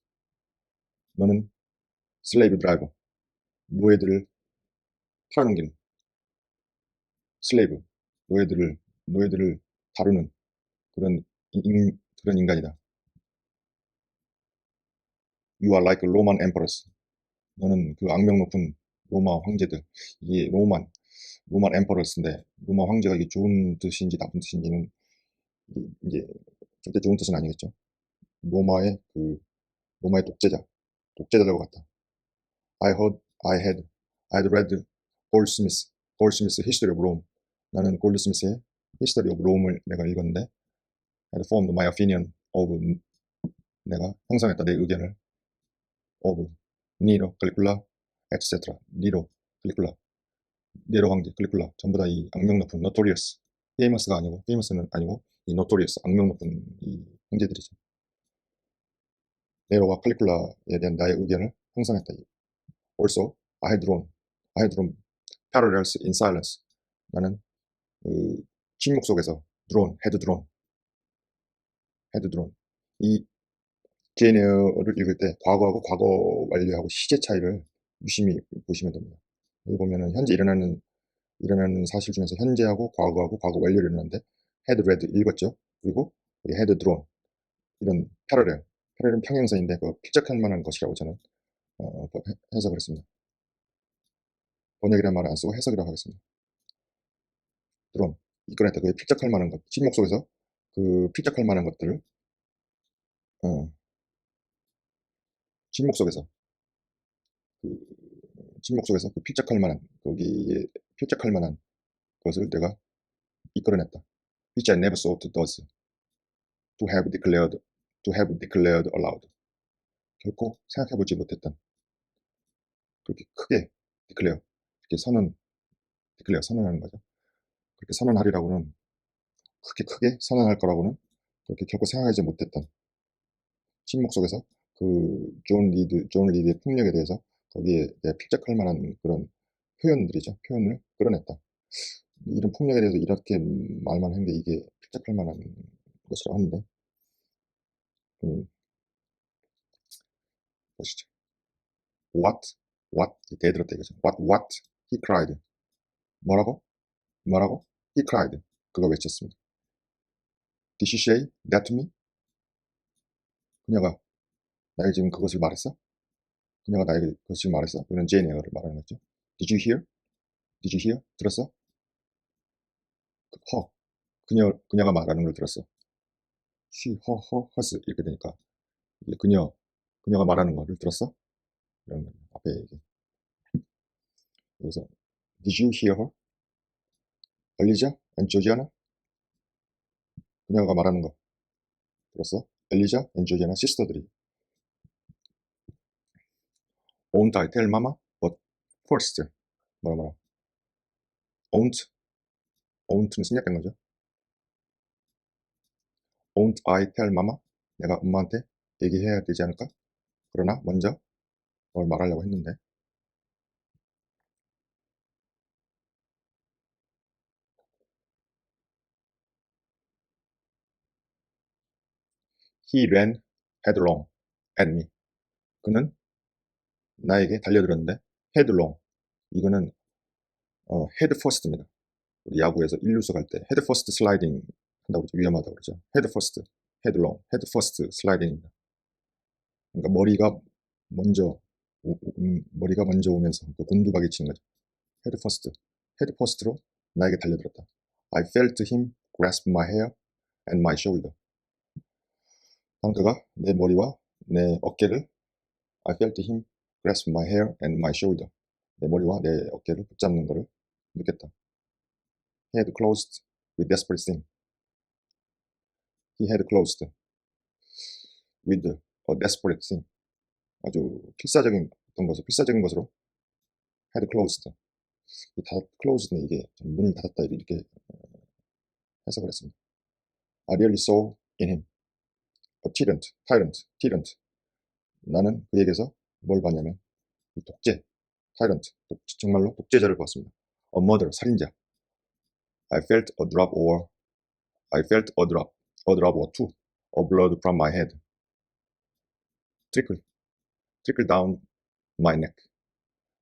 너는 슬레이브 드라이버. 노예들을 팔아넘기는 슬레이브. 노예들을 다루는 그런 인간이다. You are like a Roman emperors. 너는 그 악명 높은 로마 황제들. 이게 로만 엠퍼러스인데 로마 황제가 이게 좋은 뜻인지 나쁜 뜻인지는 이제 절대 좋은 뜻은 아니겠죠. 로마의 독재자들과 같다. I had read Goldsmith's History of Rome. 나는 골드스미스의 History of Rome을 내가 읽었는데 had formed my opinion of 내가 형성했다 내 의견을 of Nero, Caligula, etc. Nero, Caligula 네로 황제, 클리쿨라 전부 다 이 악명 높은 notorious, famous는 아니고 이 notorious 악명 높은 이 황제들이죠. 네로와 클리쿨라에 대한 나의 의견을 형성했다. Also, I had drawn parallels in silence. 나는 그 침묵 속에서 had drawn. 이 제인 에어를 읽을 때 과거하고 과거 완료하고 시제 차이를 유심히 보시면 됩니다. 여기 보면은 현재 일어나는 사실 중에서 현재하고 과거하고 과거 완료를 일어났는데 had read 읽었죠. 그리고 여기 had drawn 이런 패러렐은 평행선인데 그 필적할 만한 것이라고 저는 해석을 했습니다. 번역이라는 말을 안 쓰고 해석이라고 하겠습니다. drawn 이끌어냈다. 그게 필적할 만한 것, 침묵 속에서 그 필적할 만한 것들을 어, 침묵 속에서 그 침묵 속에서 그 필적할 만한 거기에 필적할 만한 것을 내가 이끌어냈다. Which I never thought does to have declared aloud. 결코 생각해보지 못했던 그렇게 크게 이렇게 선언하는 거죠. 그렇게 선언하리라고는 크게 선언할 거라고는 그렇게 결코 생각하지 못했던 침묵 속에서 그 존 리드의 폭력에 대해서 거기에 필적할 만한 그런 표현을 끌어냈다. 이런 폭력에 대해서 이렇게 말만 했는데 이게 필적할 만한 것이라고 하는데 보시죠. What 대들었다 이거죠. What he cried. 뭐라고? He cried. 그가 외쳤습니다. Did she say that to me? 그녀가 나에게 지금 그것을 말했어? 그녀가 나에게 그것을 말했어? 그는 제인 에어를 말하는 거죠. Did you hear? Did you hear? 들었어? 허. 그녀가 말하는 걸 들었어. She, hers 이렇게 되니까 이게 그녀가 말하는 거를 들었어? 이런 거 앞에 얘기. 여기서 Did you hear her? 엘리자 and 조지아나? 그녀가 말하는 거 들었어? 엘리자 and 조지아나 시스터들이 Won't I tell mama? But first 뭐라 won't는 생략된 거죠. Won't I tell mama? 내가 엄마한테 얘기해야 되지 않을까? 그러나 먼저 뭘 말하려고 했는데 He ran headlong at me. 그는 나에게 달려들었는데 headlong 이거는 head first입니다. 우리 야구에서 1루수 갈 때 head first sliding 한다고 그러죠. 위험하다고 그러죠. head first, headlong, head first sliding입니다. 그러니까 머리가 먼저 오면서 그 곤두박이 치는 거죠. 헤드 퍼스트로 나에게 달려들었다. I felt him grasp my hair and my shoulder. 그가 내 머리와 내 어깨를 I felt him grasp my hair and my shoulder. 내 머리와 내 어깨를 붙잡는 것을 느꼈다. He had closed with desperate thing. He had closed with a desperate thing. 아주 필사적인 것으로 had closed. closed는 이게 문을 닫았다 이렇게 해석을 했습니다. I really saw in him a tyrant. 나는 그에게서 뭘 봤냐면 tyrant, 정말로 독재자를 보았습니다. A murderer, 살인자. I felt a drop or two of blood from my head trickle down my neck.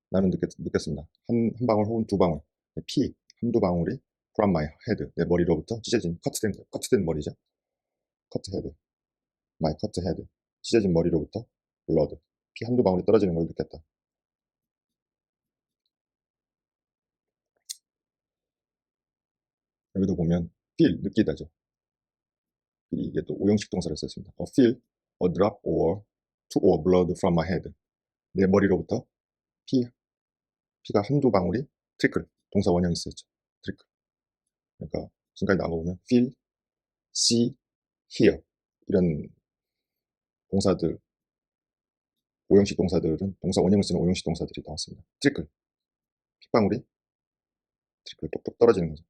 나는 느꼈습니다. 한 방울 혹은 두 방울 피 한두 방울이 from my head 내 머리로부터 찢어진 커트된 머리죠. my cut head 찢어진 머리로부터 blood 피 한두 방울이 떨어지는 걸 느꼈다. 여기도 보면 feel 느끼다죠. 이게 또 오형식 동사를 썼습니다. feel a drop or two or blood from my head. 내 머리로부터 피가 한두 방울이 trickle 동사 원형이 쓰였죠. trickle. 그러니까 지금까지 나와보면 feel, see, hear 이런 동사들 오형식 동사들은 동사 원형을 쓰는 오형식 동사들이 나왔습니다. trickle 핏방울이 trickle 똑똑 떨어지는 거죠.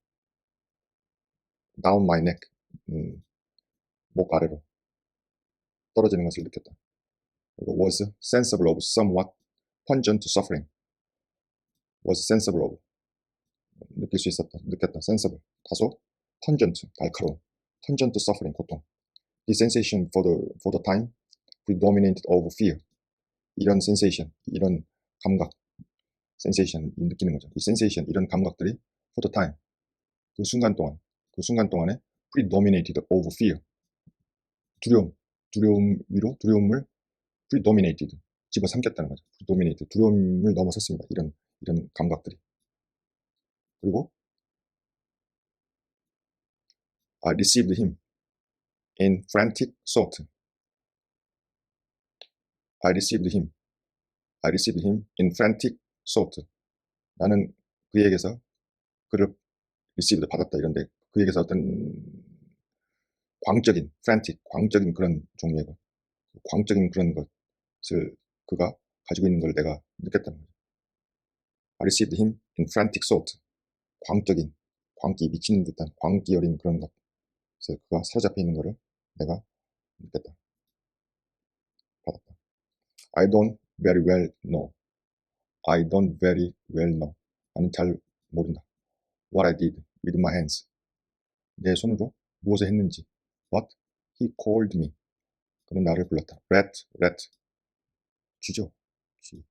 down my neck 목 아래로 떨어지는 것을 느꼈다. 그리고 was sensible of somewhat pungent suffering. was sensible of. 느낄 수 있었다. 느꼈다. sensible. 다소 pungent. 날카로운. pungent suffering. 고통. The sensation for the time predominated over fear. 이런 sensation, 이런 감각, sensation 느끼는 거죠. 이 sensation, 이런 감각들이 for the time, 그 순간 동안에 predominated over fear. 두려움 위로 두려움을 predominated, 집어삼켰다는 거죠. predominated, 두려움을 넘어섰습니다. 이런 감각들이. 그리고 I received him in frantic thought. I received him in frantic thought. 나는 그에게서 그를 received 받았다 이런데 그에게서 어떤 광적인 frantic, 광적인 그런 종류의 것, 광적인 그런 것을 그가 가지고 있는 걸 내가 느꼈다는 거죠. I received him in frantic thought. 광적인, 광기 미치는 듯한 광기 어린 그런 것. 그래서 그가 사로잡혀 있는 것을 내가 느꼈다. 받았다. I don't very well know. I don't very well know. 나는 잘 모른다. What I did with my hands. 내 손으로 무엇을 했는지. But he called me. 그는 나를 불렀다. rat. 쥐죠. 쥐.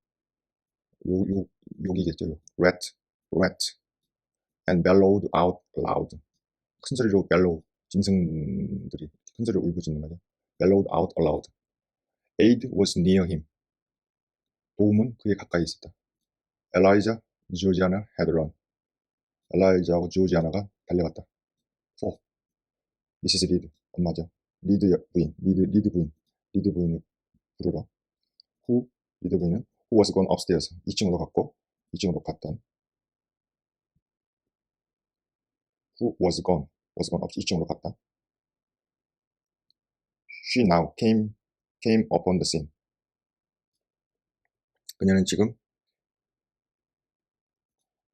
욕이겠죠. rat. And bellowed out loud. 큰 소리로 bellow. 짐승들이 큰 소리로 울부짖는 거죠. Bellowed out loud. Aid was near him. 도움은 그에 가까이 있었다. Elijah, Georgiana had run. 엘라이자하고 조지아나가 달려갔다. For Mrs. Reed, 엄마죠. 리드 부인을 부르러. 리드 부인은 who was gone upstairs, 2층으로 갔던 who was gone up, 2층으로 갔다. She now came upon the scene. 그녀는 지금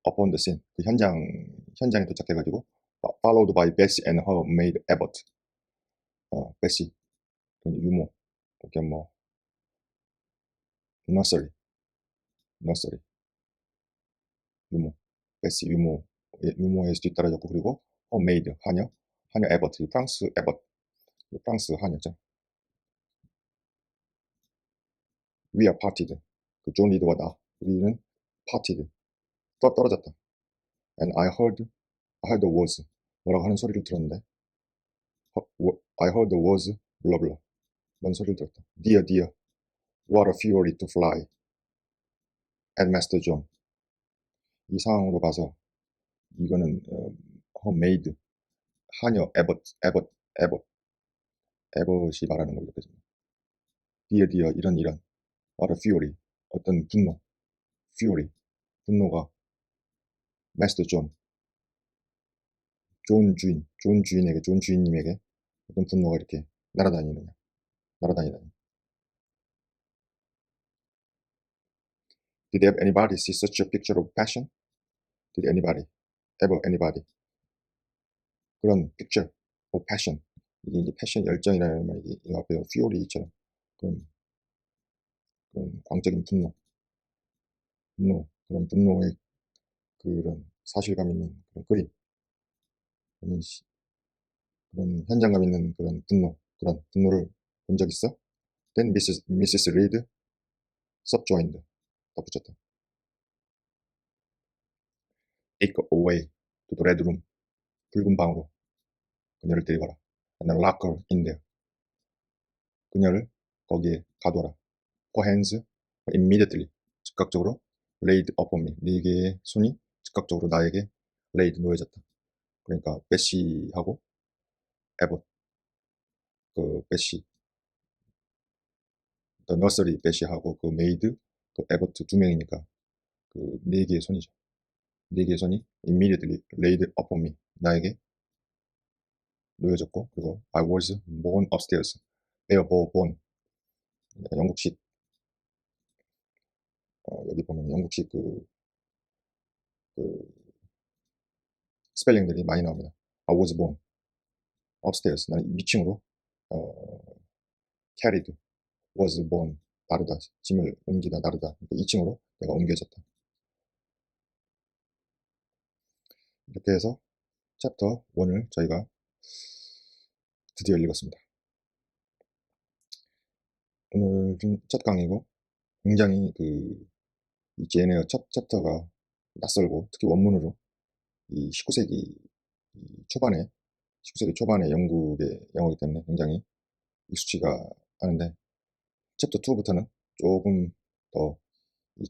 upon the scene, 그 현장에 도착해가지고 followed by Bessie and her maid Abbott. Bessie, 유모, 그게 뭐 nursery, 유모, 베시 유모의 뒤따라졌고, 그리고 메이드, 하녀 에버트, 프랑스 에버트, 프랑스 하녀죠. We are parted. 그 존 리드와 나, 우리는 parted, 떨어졌다. And I heard the words, 뭐라고 하는 소리를 들었는데, I heard the words, 블라블라, 뭔 소리를 들었다. Dear, what a fury to fly at Master John. 이 상황으로 봐서 이거는 her maid, 하녀 에버시 말하는 걸로 느껴집니다. Dear, 이런 what a fury, 어떤 분노, fury, 분노가 Master John, 존 주인님에게 어떤 분노가 이렇게 날아다니다니. Did anybody see such a picture of passion? Did anybody, ever anybody, 그런 picture of passion, 이게 이제 패션 열정이라는 말이 이 앞에 fury처럼 그런 광적인 분노, 그런 분노의 그런 사실감 있는 그런 그림, 그런 현장감 있는 그런 분노를 본 적 있어? Then Mrs. Reed subjoined, 덧붙였다. Take away to the red room, 붉은 방으로 그녀를 데려가라. And lock her in there, 그녀를 거기에 가둬라. Her hands immediately, 즉각적으로 laid upon me, 네 개의 손이 즉각적으로 나에게 laid, 놓여졌다. 그러니까 베시하고 에봇, 그 베시, the nursery 베시하고 그 메이드, 그 에봇 두 명이니까 그 네 개의 손이죠. 네 개의 손이 immediately laid upon me, 나에게 놓여졌고, 그리고 I was borne upstairs, borne, 영국식, 여기 보면 영국식 그 스펠링들이 많이 나옵니다. I was borne upstairs, 나는 위층으로 carried, was borne, 나르다, 짐을 옮기다, 나르다, 2층으로 내가 옮겨졌다. 이렇게 해서 챕터 1을 저희가 드디어 읽었습니다. 오늘은 첫 강의고 굉장히 이 제네어 첫 챕터가 낯설고 특히 원문으로 이 19세기 초반에 19세기 초반의 영국의 영어이기 때문에 굉장히 익숙치가 않은데 챕터 2부터는 조금 더 이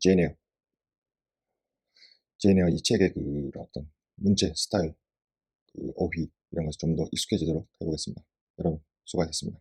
제네어 이 책의 어떤 문체, 스타일, 어휘 이런 것이 좀 더 익숙해지도록 해보겠습니다. 여러분 수고하셨습니다.